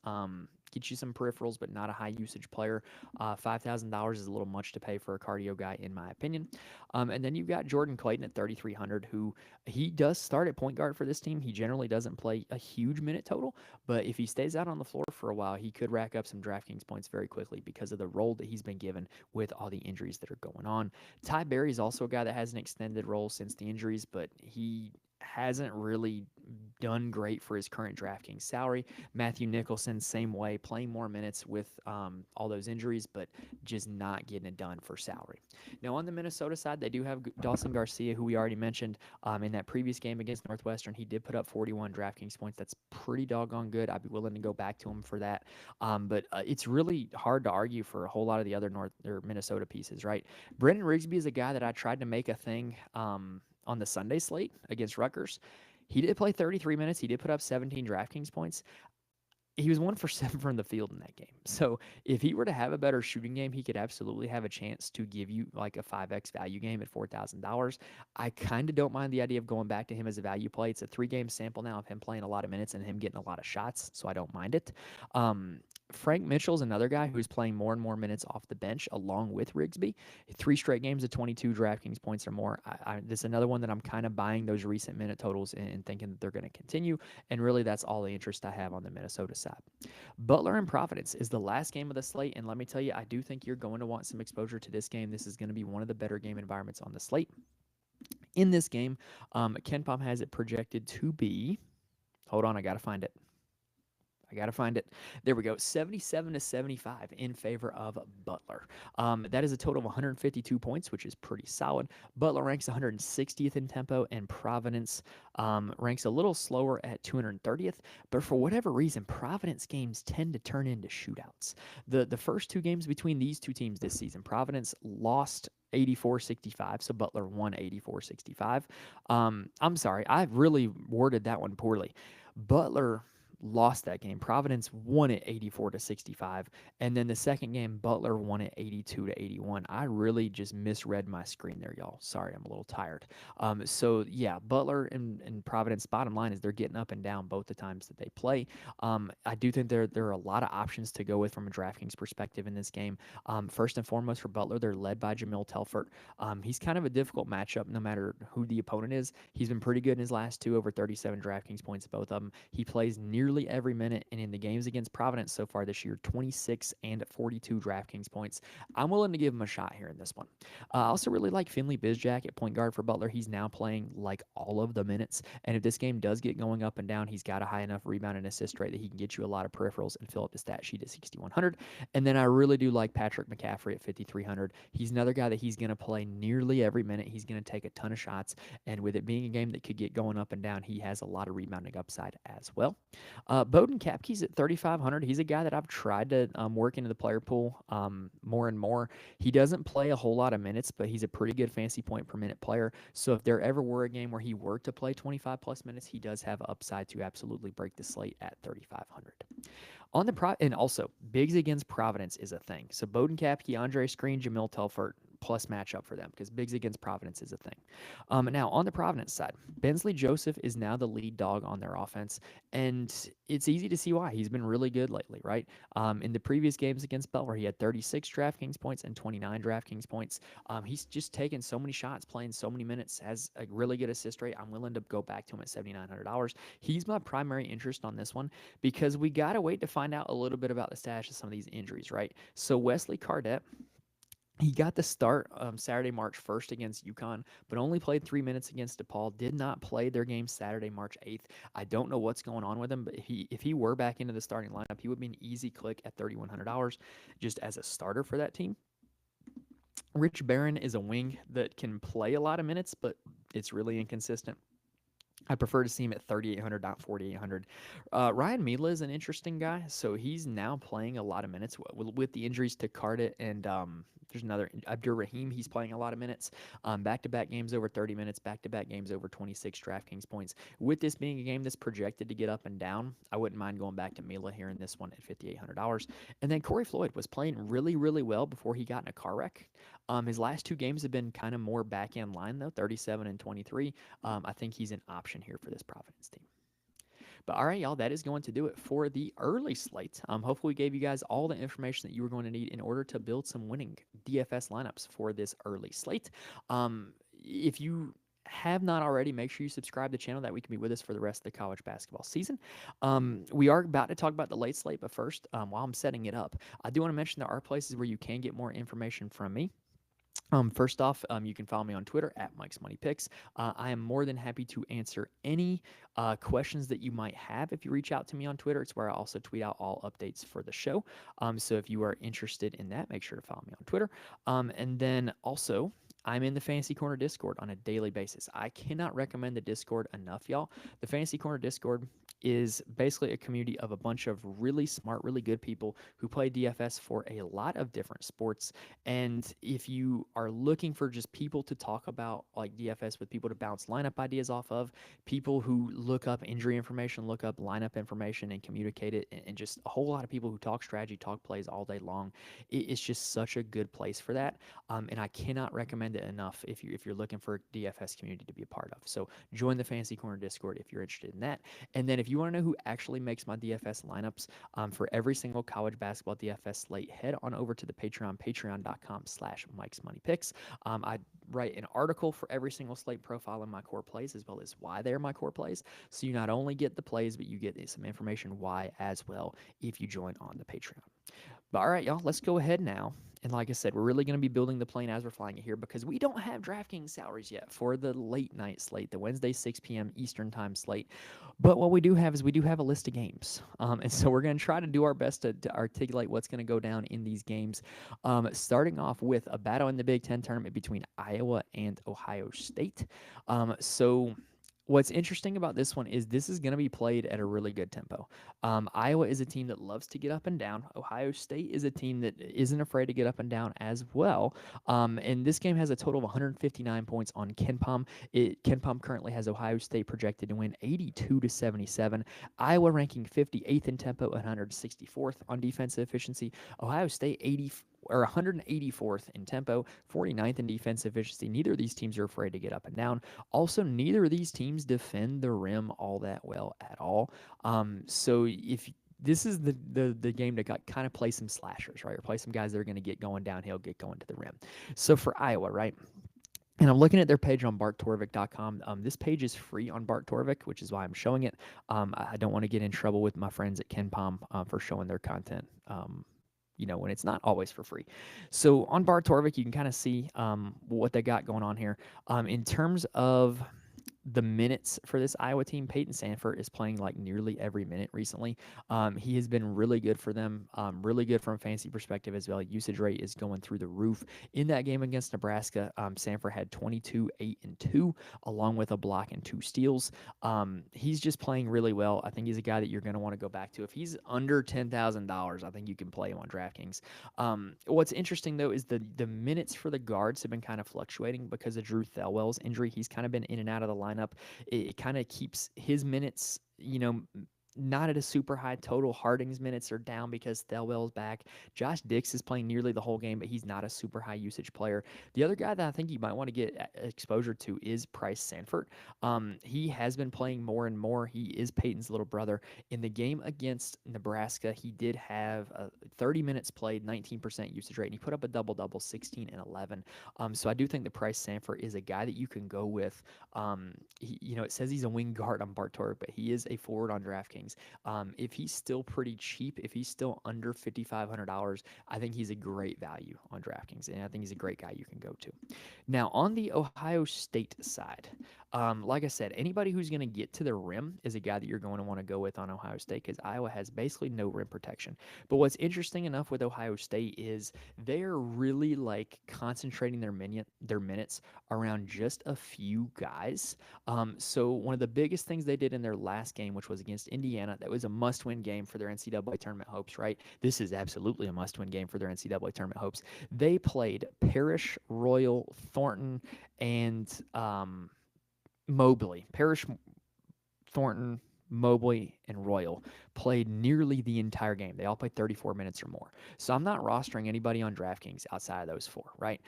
Gets you some peripherals, but not a high usage player. $5,000 is a little much to pay for a cardio guy, in my opinion. And then you've got Jordan Clayton at 3,300, who he does start at point guard for this team. He generally doesn't play a huge minute total, but if he stays out on the floor for a while, he could rack up some DraftKings points very quickly because of the role that he's been given with all the injuries that are going on. Ty Berry is also a guy that has an extended role since the injuries, but he hasn't really done great for his current DraftKings salary. Matthew Nicholson, same way, playing more minutes with all those injuries, but just not getting it done for salary. Now, on the Minnesota side, they do have Dawson Garcia, who we already mentioned in that previous game against Northwestern. He did put up 41 DraftKings points. That's pretty doggone good. I'd be willing to go back to him for that. But it's really hard to argue for a whole lot of the other Minnesota pieces, right? Brendan Rigsby is a guy that I tried to make a thing on the Sunday slate against Rutgers. He did play 33 minutes. He did put up 17 DraftKings points. He was 1 for 7 from the field in that game. So if he were to have a better shooting game, he could absolutely have a chance to give you like a 5x value game at $4,000. I kind of don't mind the idea of going back to him as a value play. It's a 3-game sample now of him playing a lot of minutes and him getting a lot of shots, so I don't mind it. Frank Mitchell's another guy who's playing more and more minutes off the bench along with Rigsby. 3 straight games of 22 DraftKings points or more. This is another one that I'm kind of buying those recent minute totals and thinking that they're going to continue. And really, that's all the interest I have on the Minnesota side. Butler and Providence is the last game of the slate. And let me tell you, I do think you're going to want some exposure to this game. This is going to be one of the better game environments on the slate. In this game, KenPom has it projected to be, hold on, I got to find it. There we go. 77-75 in favor of Butler. That is a total of 152 points, which is pretty solid. Butler ranks 160th in tempo, and Providence ranks a little slower at 230th. But for whatever reason, Providence games tend to turn into shootouts. The first 2 games between these 2 teams this season, Providence lost 84-65, so Butler won 84-65. I'm sorry, I really worded that one poorly. Butler lost that game. Providence won it 84-65, and then the second game, Butler won it 82-81. I really just misread my screen there, y'all. Sorry, I'm a little tired. So yeah, Butler and Providence. Bottom line is they're getting up and down both the times that they play. I do think there are a lot of options to go with from a DraftKings perspective in this game. First and foremost for Butler, they're led by Jamil Telfort. He's kind of a difficult matchup no matter who the opponent is. He's been pretty good in his last 2, over 37 DraftKings points, both of them. He plays nearly every minute, and in the games against Providence so far this year, 26 and 42 DraftKings points. I'm willing to give him a shot here in this one. I also really like Finley Bizjack at point guard for Butler. He's now playing like all of the minutes, and if this game does get going up and down, he's got a high enough rebound and assist rate that he can get you a lot of peripherals and fill up the stat sheet at 6,100. And then I really do like Patrick McCaffrey at 5,300. He's another guy that he's going to play nearly every minute. He's going to take a ton of shots, and with it being a game that could get going up and down, he has a lot of rebounding upside as well. Bowden Kapke's at 3,500. He's a guy that I've tried to work into the player pool more and more. He doesn't play a whole lot of minutes, but he's a pretty good fantasy point per minute player. So if there ever were a game where he were to play 25 plus minutes, he does have upside to absolutely break the slate at 3,500. On the and also bigs against Providence is a thing. So Bowden Kapke, Andre Screen, Jamil Telfort, plus matchup for them because bigs against Providence is a thing. Now, on the Providence side, Bensley Joseph is now the lead dog on their offense, and it's easy to see why. He's been really good lately, right? In the previous games against Butler, he had 36 DraftKings points and 29 DraftKings points. He's just taken so many shots, playing so many minutes, has a really good assist rate. I'm willing to go back to him at $7,900. He's my primary interest on this one because we got to wait to find out a little bit about the status of some of these injuries, right? So Wesley Cardette, he got the start Saturday, March 1st against UConn, but only played 3 minutes against DePaul. Did not play their game Saturday, March 8th. I don't know what's going on with him, but if he were back into the starting lineup, he would be an easy click at $3,100 just as a starter for that team. Rich Barron is a wing that can play a lot of minutes, but it's really inconsistent. I prefer to see him at 3,800, not 4,800. Ryan Mila is an interesting guy. So he's now playing a lot of minutes with the injuries to Cardet and there's another Abdur Rahim. He's playing a lot of minutes. Back-to-back games over 30 minutes, back-to-back games over 26 DraftKings points. With this being a game that's projected to get up and down, I wouldn't mind going back to Mila here in this one at $5,800. And then Corey Floyd was playing really, really well before he got in a car wreck. His last two games have been kind of more back-end line, though, 37 and 23. I think he's an option here for this Providence team. But all right, y'all, that is going to do it for the early slate. Hopefully, we gave you guys all the information that you were going to need in order to build some winning DFS lineups for this early slate. If you have not already, make sure you subscribe to the channel that we can be with us for the rest of the college basketball season. We are about to talk about the late slate, but first, while I'm setting it up, I do want to mention there are places where you can get more information from me. First off, you can follow me on Twitter at Mike's Money Picks. I am more than happy to answer any questions that you might have if you reach out to me on Twitter. It's where I also tweet out all updates for the show. So if you are interested in that, make sure to follow me on Twitter. And then also, I'm in the Fantasy Corner Discord on a daily basis. I cannot recommend the Discord enough, y'all. The Fantasy Corner Discord is basically a community of a bunch of really smart, really good people who play DFS for a lot of different sports. And if you are looking for just people to talk about like DFS with people to bounce lineup ideas off of, people who look up injury information, look up lineup information and communicate it, and just a whole lot of people who talk strategy, talk plays all day long, it's just such a good place for that. And I cannot recommend it enough if you're looking for a DFS community to be a part of. So join the Fantasy Corner Discord if you're interested in that. And then if you want to know who actually makes my DFS lineups for every single college basketball DFS slate, head on over to the Patreon, patreon.com/Mike's Money Picks. I write an article for every single slate profile in my core plays, as well as why they're my core plays. So you not only get the plays, but you get some information why as well if you join on the Patreon. But all right, y'all, let's go ahead now. And like I said, we're really going to be building the plane as we're flying it here because we don't have DraftKings salaries yet for the late night slate, the Wednesday 6 p.m. Eastern time slate. But what we do have is we do have a list of games. And so we're going to try to do our best to articulate what's going to go down in these games. Starting off with a battle in the Big Ten tournament between Iowa and Ohio State. So what's interesting about this one is this is going to be played at a really good tempo. Iowa is a team that loves to get up and down. Ohio State is a team that isn't afraid to get up and down as well. And this game has a total of 159 points on KenPom. KenPom currently has Ohio State projected to win 82-77. Iowa ranking 58th in tempo, 164th on defensive efficiency. Ohio State 184th in tempo, 49th in defensive efficiency. Neither of these teams are afraid to get up and down. Also, neither of these teams defend the rim all that well at all. So if this is the game to kind of play some slashers, right? Or play some guys that are going to get going downhill, get going to the rim. So for Iowa, right? And I'm looking at their page on barttorvik.com. This page is free on Bart Torvik, which is why I'm showing it. I don't want to get in trouble with my friends at KenPom for showing their content. When it's not always for free. So on Bart Torvik, you can kind of see what they got going on here. In terms of the minutes for this Iowa team, Peyton Sanford is playing like nearly every minute recently. He has been really good for them, really good from a fantasy perspective as well. Usage rate is going through the roof. In that game against Nebraska, Sanford had 22, 8, and 2, along with a block and 2 steals. He's just playing really well. I think he's a guy that you're going to want to go back to. If he's under $10,000, I think you can play him on DraftKings. What's interesting, though, is the minutes for the guards have been kind of fluctuating because of Drew Thelwell's injury. He's kind of been in and out of the lineup. It kind of keeps his minutes, not at a super high total. Harding's minutes are down because Thelwell's back. Josh Dix is playing nearly the whole game, but he's not a super high usage player. The other guy that I think you might want to get exposure to is Price Sanford. He has been playing more and more. He is Peyton's little brother. In the game against Nebraska, he did have 30 minutes played, 19% usage rate, and he put up a double-double, 16 and 11. So I do think that Price Sanford is a guy that you can go with. It says he's a wing guard on Bart Torvik, but he is a forward on DraftKings. DraftKings. If he's still pretty cheap, if he's still under $5,500, I think he's a great value on DraftKings, and I think he's a great guy you can go to. Now, on the Ohio State side, like I said, anybody who's going to get to the rim is a guy that you're going to want to go with on Ohio State because Iowa has basically no rim protection. But what's interesting enough with Ohio State is they're really like concentrating their minutes around just a few guys. So one of the biggest things they did in their last game, which was against Indiana, that was a must-win game for their NCAA tournament hopes, right? This is absolutely a must-win game for their NCAA tournament hopes. They played Parrish, Royal, Thornton, and Mobley. Parrish, Thornton, Mobley, and Royal played nearly the entire game. They all played 34 minutes or more. So I'm not rostering anybody on DraftKings outside of those four, right?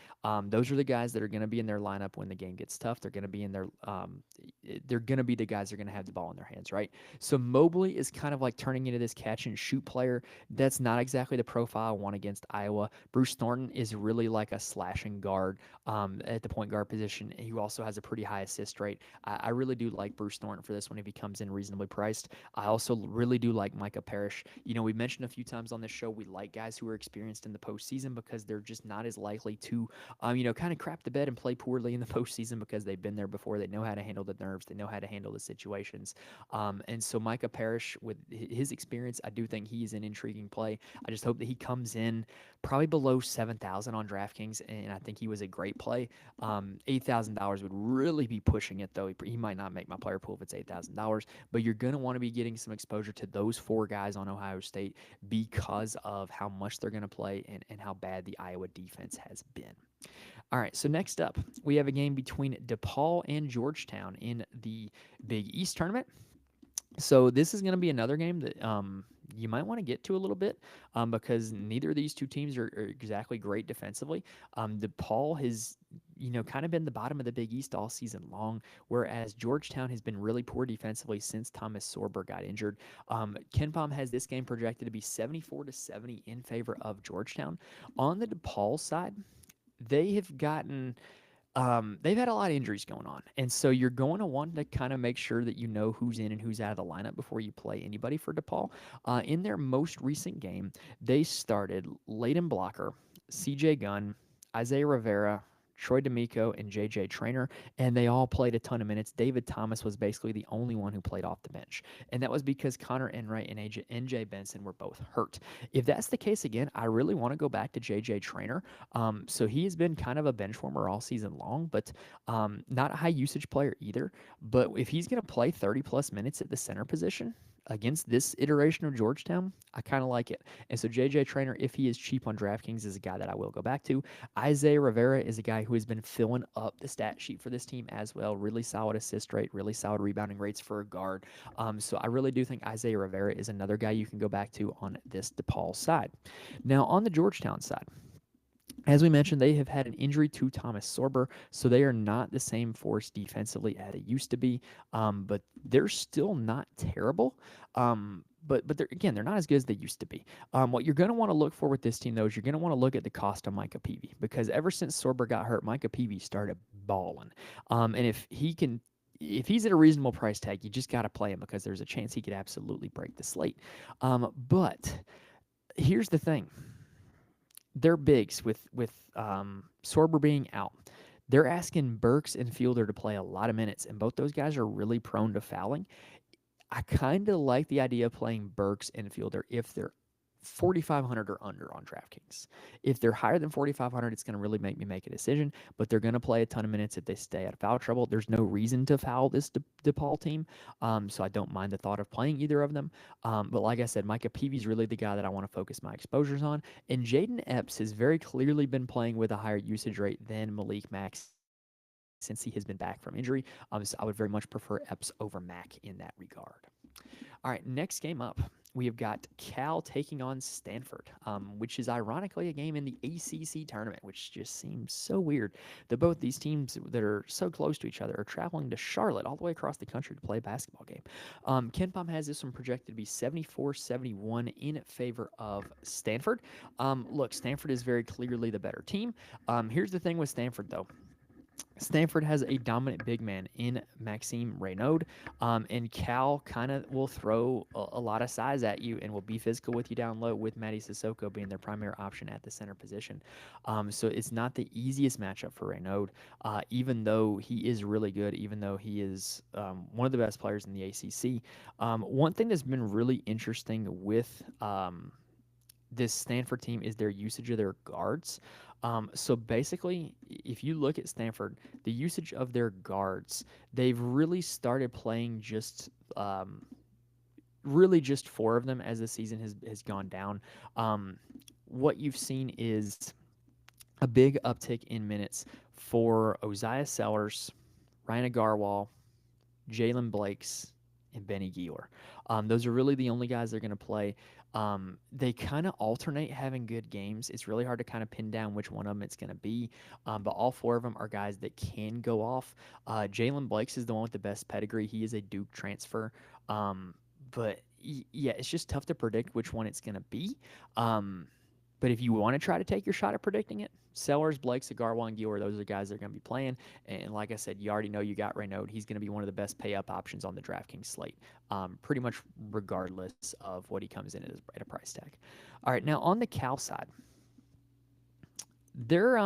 Those are the guys that are going to be in their lineup when the game gets tough. They're going to be in their, they're going to be the guys that are going to have the ball in their hands, right? So Mobley is kind of like turning into this catch and shoot player. That's not exactly the profile I want against Iowa. Bruce Thornton is really like a slashing guard at the point guard position. He also has a pretty high assist rate. I really do like Bruce Thornton for this one if he comes in reasonably priced. I also really do like Micah Parrish. You know, we mentioned a few times on this show we like guys who are experienced in the postseason because they're just not as likely to, kind of crap the bed and play poorly in the postseason because they've been there before. They know how to handle the nerves. They know how to handle the situations. And so Micah Parrish, with his experience, I do think he's an intriguing play. I just hope that he comes in probably below 7,000 on DraftKings, and I think he was a great play. $8,000 would really be pushing it, though. He might not make my player pool if it's $8,000, but you're going to want to be getting some exposure to those four guys on Ohio State because of how much they're going to play and how bad the Iowa defense has been. All right, so next up, we have a game between DePaul and Georgetown in the Big East tournament. So this is going to be another game that you might want to get to a little bit because neither of these two teams are exactly great defensively. DePaul has, kind of been the bottom of the Big East all season long, whereas Georgetown has been really poor defensively since Thomas Sorber got injured. KenPom has this game projected to be 74-70 in favor of Georgetown. On the DePaul side, they have gotten they've had a lot of injuries going on. And so you're going to want to kind of make sure that you know who's in and who's out of the lineup before you play anybody for DePaul. In their most recent game, they started Layden Blocker, CJ Gunn, Isaiah Rivera, Troy D'Amico, and JJ Traynor, and they all played a ton of minutes. David Thomas was basically the only one who played off the bench, and that was because Connor Enright and NJ Benson were both hurt. If that's the case again, I really want to go back to JJ Traynor. So he has been kind of a bench warmer all season long, but not a high usage player either. But if he's going to play 30-plus minutes at the center position against this iteration of Georgetown, I kind of like it. And so JJ Traynor, if he is cheap on DraftKings, is a guy that I will go back to. Isaiah Rivera is a guy who has been filling up the stat sheet for this team as well. Really solid assist rate, really solid rebounding rates for a guard. So I really do think Isaiah Rivera is another guy you can go back to on this DePaul side. Now, on the Georgetown side, as we mentioned, they have had an injury to Thomas Sorber, so they are not the same force defensively as it used to be. But they're still not terrible. But they're not as good as they used to be. What you're going to want to look for with this team, though, is you're going to want to look at the cost of Micah Peavy because ever since Sorber got hurt, Micah Peavy started balling. And if he's at a reasonable price tag, you just got to play him because there's a chance he could absolutely break the slate. But here's the thing. They're bigs with Sorber being out. They're asking Burks and Fielder to play a lot of minutes, and both those guys are really prone to fouling. I kind of like the idea of playing Burks and Fielder if they're 4,500 or under on DraftKings. If they're higher than 4,500, it's going to really make me make a decision, but they're going to play a ton of minutes if they stay out of foul trouble. There's no reason to foul this DePaul team, so I don't mind the thought of playing either of them. But like I said, Micah Peavy's really the guy that I want to focus my exposures on, and Jaden Epps has very clearly been playing with a higher usage rate than Malik Mack since he has been back from injury. So I would very much prefer Epps over Mack in that regard. All right, next game up, we have got Cal taking on Stanford, which is ironically a game in the ACC tournament, which just seems so weird that both these teams that are so close to each other are traveling to Charlotte all the way across the country to play a basketball game. KenPom has this one projected to be 74-71 in favor of Stanford. Look, Stanford is very clearly the better team. Here's the thing with Stanford, though. Stanford has a dominant big man in Maxime Reynaud, and Cal kind of will throw a lot of size at you and will be physical with you down low, with Matty Sissoko being their primary option at the center position. So it's not the easiest matchup for Reynaud, even though he is really good, even though he is one of the best players in the ACC. One thing that's been really interesting with this Stanford team is their usage of their guards. So basically, if you look at Stanford, the usage of their guards, they've really started playing just really just four of them as the season has gone down. What you've seen is a big uptick in minutes for Oziah Sellers, Ryan Agarwal, Jalen Blakes, and Benny Gior. Those are really the only guys they're going to play. They kind of alternate having good games. It's really hard to kind of pin down which one of them it's going to be, but all four of them are guys that can go off. Jalen Blakes is the one with the best pedigree. He is a Duke transfer, but yeah, it's just tough to predict which one it's going to be. But if you want to try to take your shot at predicting it, Sellers, Blake, Agarwal, and Gior, those are the guys that are going to be playing. And like I said, you already know you got Reynaud. He's going to be one of the best pay-up options on the DraftKings slate, pretty much regardless of what he comes in at a price tag. All right, now on the Cal side, they're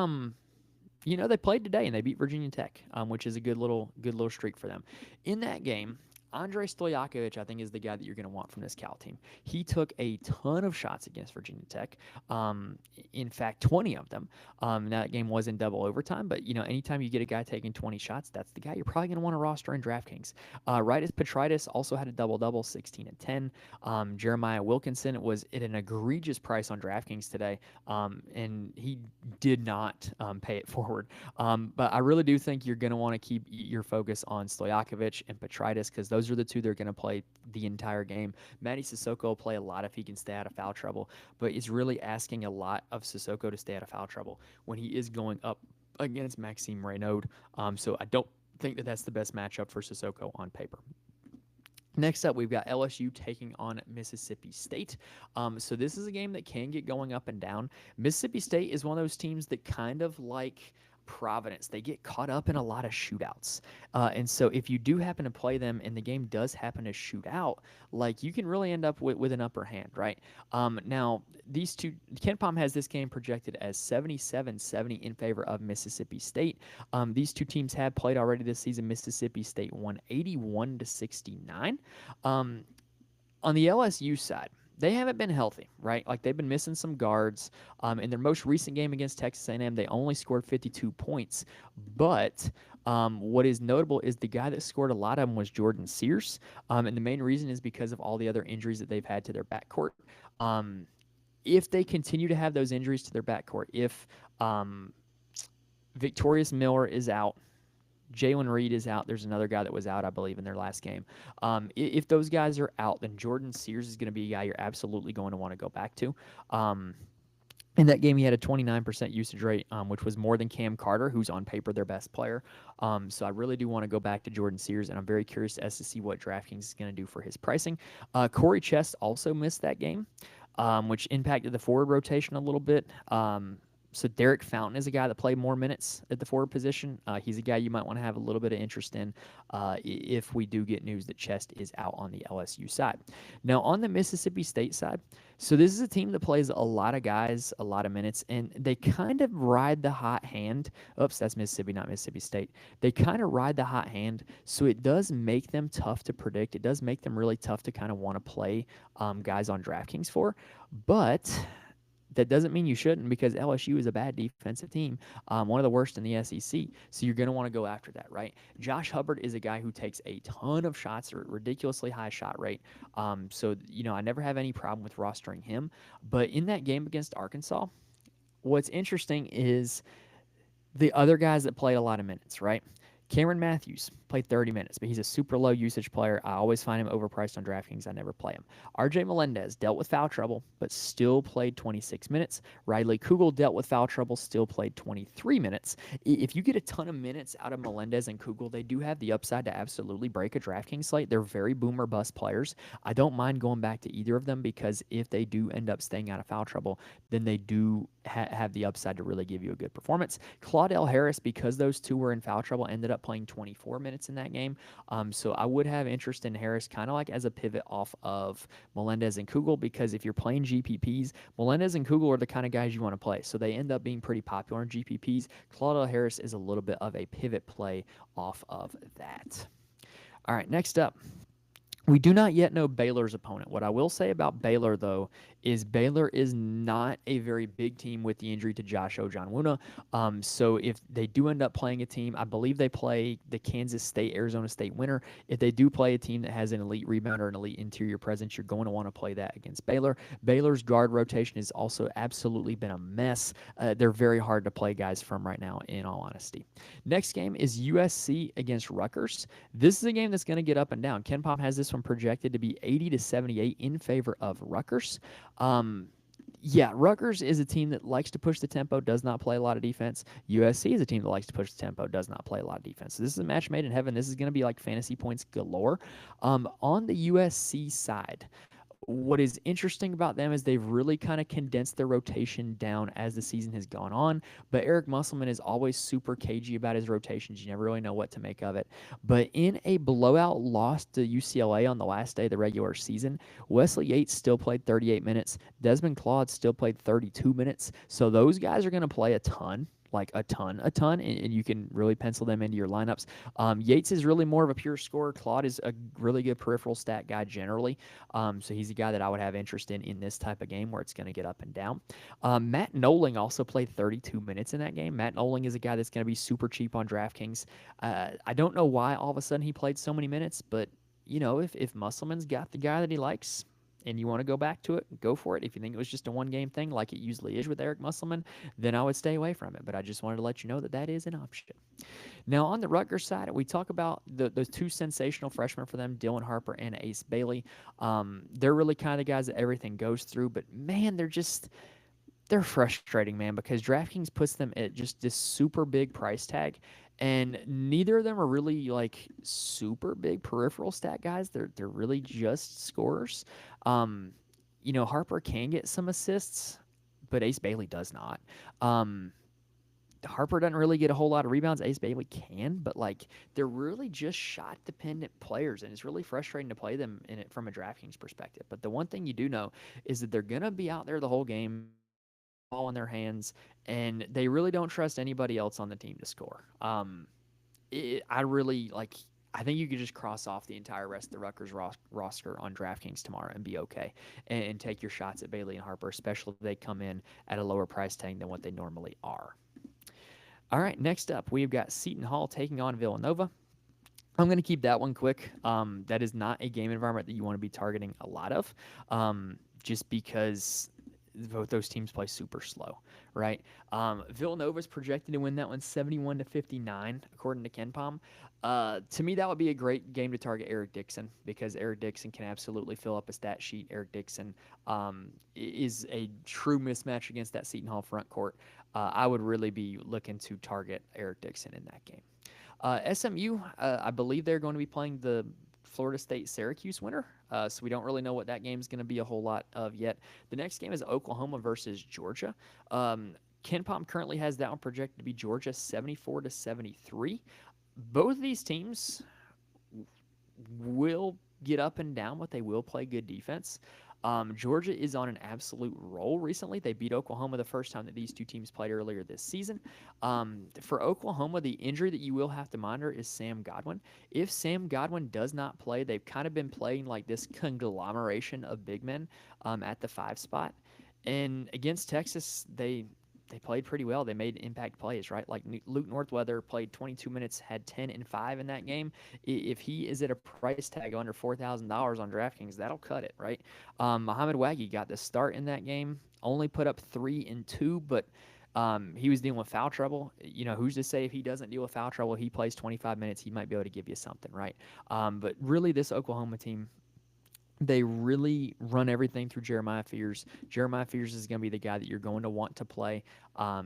they played today and they beat Virginia Tech, which is a good little streak for them. In that game, Andre Stojakovic, I think, is the guy that you're going to want from this Cal team. He took a ton of shots against Virginia Tech. In fact, 20 of them. That game was in double overtime, but anytime you get a guy taking 20 shots, that's the guy you're probably going to want to roster in DraftKings. Rightus Petritis also had a double-double, 16 and 10. Jeremiah Wilkinson was at an egregious price on DraftKings today, and he did not pay it forward. But I really do think you're going to want to keep your focus on Stojakovic and Petritis because those are the two they're going to play the entire game. Matty Sissoko will play a lot if he can stay out of foul trouble, but it's really asking a lot of Sissoko to stay out of foul trouble when he is going up against Maxime Reynaud. So I don't think that that's the best matchup for Sissoko on paper. Next up, we've got LSU taking on Mississippi State. So this is a game that can get going up and down. Mississippi State is one of those teams that kind of like Providence. They get caught up in a lot of shootouts. And so if you do happen to play them and the game does happen to shoot out, like you can really end up with an upper hand, right? Now, these two, Ken Palm has this game projected as 77-70 in favor of Mississippi State. These two teams have played already this season. Mississippi State won 81-69. On the LSU side, they haven't been healthy, right? Like they've been missing some guards. In their most recent game against Texas A&M, they only scored 52 points. But what is notable is the guy that scored a lot of them was Jordan Sears. And the main reason is because of all the other injuries that they've had to their backcourt. If they continue to have those injuries to their backcourt, if Victorious Miller is out, Jalen Reed is out. There's another guy that was out, I believe, in their last game. If those guys are out, then Jordan Sears is going to be a guy you're absolutely going to want to go back to. In that game, he had a 29% usage rate, which was more than Cam Carter, who's on paper their best player. So I really do want to go back to Jordan Sears, and I'm very curious as to see what DraftKings is going to do for his pricing. Corey Chest also missed that game, which impacted the forward rotation a little bit. So Derek Fountain is a guy that played more minutes at the forward position. He's a guy you might want to have a little bit of interest in if we do get news that Chest is out on the LSU side. Now, on the Mississippi State side, so this is a team that plays a lot of guys, a lot of minutes, and they kind of ride the hot hand. Oops, that's Mississippi, not Mississippi State. They kind of ride the hot hand, so it does make them tough to predict. It does make them really tough to kind of want to play guys on DraftKings for, but that doesn't mean you shouldn't because LSU is a bad defensive team, one of the worst in the SEC. So you're going to want to go after that, right? Josh Hubbard is a guy who takes a ton of shots, a ridiculously high shot rate. So I never have any problem with rostering him. But in that game against Arkansas, what's interesting is the other guys that played a lot of minutes, right? Cameron Matthews played 30 minutes, but he's a super low usage player. I always find him overpriced on DraftKings. I never play him. RJ Melendez dealt with foul trouble, but still played 26 minutes. Riley Kugel dealt with foul trouble, still played 23 minutes. If you get a ton of minutes out of Melendez and Kugel, they do have the upside to absolutely break a DraftKings slate. They're very boomer bust players. I don't mind going back to either of them because if they do end up staying out of foul trouble, then they do have the upside to really give you a good performance. Claudell Harris, because those two were in foul trouble, ended up playing 24 minutes in that game. So I would have interest in Harris kind of like as a pivot off of Melendez and Kugel, because if you're playing GPPs, Melendez and Kugel are the kind of guys you want to play. So they end up being pretty popular in GPPs. Claudell Harris is a little bit of a pivot play off of that. All right, next up. We do not yet know Baylor's opponent. What I will say about Baylor, though, is Baylor is not a very big team with the injury to Josh Ojonwuna. So if they do end up playing a team, I believe they play the Kansas State, Arizona State winner. If they do play a team that has an elite rebounder, an elite interior presence, you're going to want to play that against Baylor. Baylor's guard rotation has also absolutely been a mess. They're very hard to play guys from right now, in all honesty. Next game is USC against Rutgers. This is a game that's going to get up and down. Ken Pom has this one projected to be 80 to 78 in favor of Rutgers. Yeah, Rutgers is a team that likes to push the tempo, does not play a lot of defense. USC is a team that likes to push the tempo, does not play a lot of defense. So this is a match made in heaven. This is going to be like fantasy points galore. On the USC side, what is interesting about them is they've really kind of condensed their rotation down as the season has gone on. But Eric Musselman is always super cagey about his rotations. You never really know what to make of it. But in a blowout loss to UCLA on the last day of the regular season, Wesley Yates still played 38 minutes. Desmond Claude still played 32 minutes. So those guys are going to play a ton. Like a ton, and you can really pencil them into your lineups. Yates is really more of a pure scorer. Claude is a really good peripheral stat guy generally. So he's a guy that I would have interest in this type of game where it's going to get up and down. Matt Noling also played 32 minutes in that game. Matt Noling is a guy that's going to be super cheap on DraftKings. I don't know why all of a sudden he played so many minutes, but if Musselman's got the guy that he likes, and you want to go back to it, go for it. If you think it was just a one-game thing like it usually is with Eric Musselman, then I would stay away from it. But I just wanted to let you know that that is an option. Now, on the Rutgers side, we talk about those two sensational freshmen for them, Dylan Harper and Ace Bailey. They're really kind of guys that everything goes through. But, man, they're frustrating, man, because DraftKings puts them at just this super big price tag, and neither of them are really like super big peripheral stat guys. They're really just scorers. Harper can get some assists, but Ace Bailey does not. Harper doesn't really get a whole lot of rebounds. Ace Bailey can, but they're really just shot dependent players, and it's really frustrating to play them in it from a DraftKings perspective. But the one thing you do know is that they're gonna be out there the whole game, ball in their hands, and they really don't trust anybody else on the team to score. I think you could just cross off the entire rest of the Rutgers roster on DraftKings tomorrow and be okay, and take your shots at Bailey and Harper, especially if they come in at a lower price tag than what they normally are. All right, next up, we've got Seton Hall taking on Villanova. I'm going to keep that one quick. That is not a game environment that you want to be targeting a lot of, just because both those teams play super slow, right? Villanova's projected to win that one 71 to 59, according to Ken Pom. To me, that would be a great game to target Eric Dixon, because Eric Dixon can absolutely fill up a stat sheet. Eric Dixon is a true mismatch against that Seton Hall front court. I would really be looking to target Eric Dixon in that game. SMU, I believe they're going to be playing the Florida State-Syracuse winner, so we don't really know what that game is going to be a whole lot of yet. The next game is Oklahoma versus Georgia. Ken Pom currently has that one projected to be Georgia 74 to 73. Both of these teams will get up and down, but they will play good defense. Georgia is on an absolute roll recently. They beat Oklahoma the first time that these two teams played earlier this season. For Oklahoma, the injury that you will have to monitor is Sam Godwin. If Sam Godwin does not play, they've kind of been playing like this conglomeration of big men at the 5 spot. And against Texas, they played pretty well. They made impact plays, right? Like Luke Northweather played 22 minutes, had 10 and 5 in that game. If he is at a price tag under $4,000 on DraftKings, that'll cut it, right? Muhammad Waggy got the start in that game, only put up 3 and 2, but He was dealing with foul trouble. Who's to say if he doesn't deal with foul trouble, he plays 25 minutes, he might be able to give you something, right? But really, this Oklahoma team, they really run everything through Jeremiah Fears. Jeremiah Fears is going to be the guy that you're going to want to play.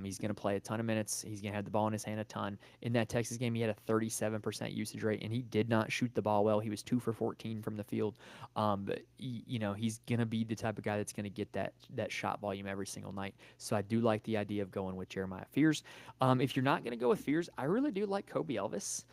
He's going to play a ton of minutes. He's going to have the ball in his hand a ton. In that Texas game, he had a 37% usage rate, and he did not shoot the ball well. He was 2 for 14 from the field. But he's going to be the type of guy that's going to get that shot volume every single night. So I do like the idea of going with Jeremiah Fears. If you're not going to go with Fears, I really do like Kobe Elvis.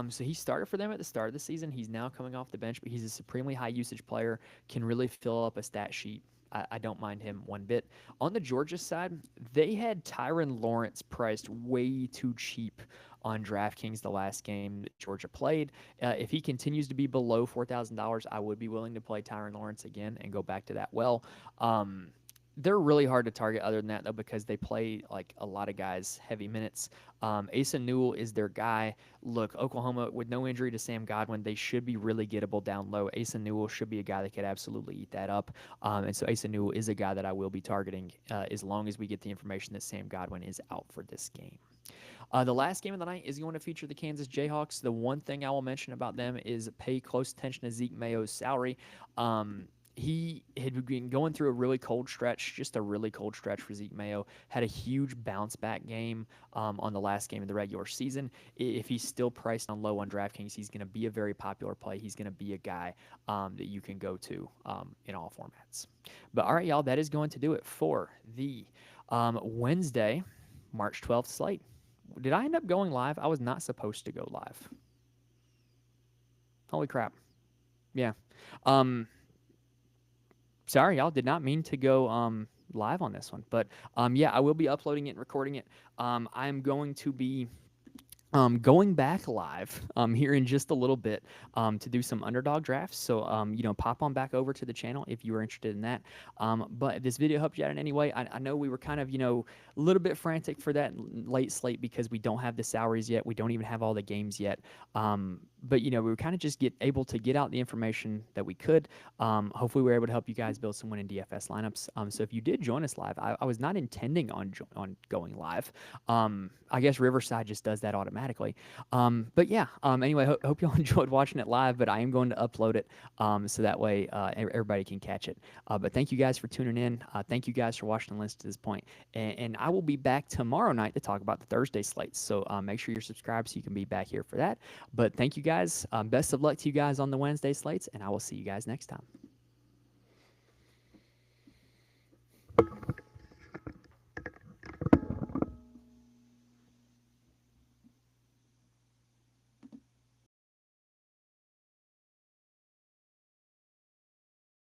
So he started for them at the start of the season. He's now coming off the bench, but he's a supremely high usage player, can really fill up a stat sheet. I don't mind him one bit. On the Georgia side, they had Tyron Lawrence priced way too cheap on DraftKings the last game that Georgia played. If he continues to be below $4,000, I would be willing to play Tyron Lawrence again and go back to that well. They're really hard to target other than that, though, because they play like a lot of guys heavy minutes. Asa Newell is their guy. Look, Oklahoma, with no injury to Sam Godwin, they should be really gettable down low. Asa Newell should be a guy that could absolutely eat that up. And so Asa Newell is a guy that I will be targeting as long as we get the information that Sam Godwin is out for this game. The last game of the night is going to feature the Kansas Jayhawks. The one thing I will mention about them is pay close attention to Zeke Mayo's salary. He had been going through a really cold stretch, just a really cold stretch for Zeke Mayo. Had a huge bounce back game on the last game of the regular season. If he's still priced on low on DraftKings, he's going to be a very popular play. He's going to be a guy that you can go to in all formats. But all right, y'all, that is going to do it for the Wednesday, March 12th slate. Did I end up going live? I was not supposed to go live. Holy crap. Yeah. Sorry, y'all. Did not mean to go live on this one. But yeah, I will be uploading it and recording it. I'm going to be going back live here in just a little bit to do some underdog drafts. So, pop on back over to the channel if you are interested in that. But if this video helped you out in any way, I know we were kind of, a little bit frantic for that late slate because we don't have the salaries yet. We don't even have all the games yet. But, we were kind of just able to get out the information that we could. Hopefully, we were able to help you guys build some winning DFS lineups. So if you did join us live, I was not intending on going live. I guess Riverside just does that automatically. But yeah, anyway, hope y'all enjoyed watching it live, but I am going to upload it so that way everybody can catch it. But thank you guys for tuning in. Thank you guys for watching the list to this point. And I will be back tomorrow night to talk about the Thursday slates. So make sure you're subscribed so you can be back here for that. But thank you guys. Best of luck to you guys on the Wednesday slates, and I will see you guys next time.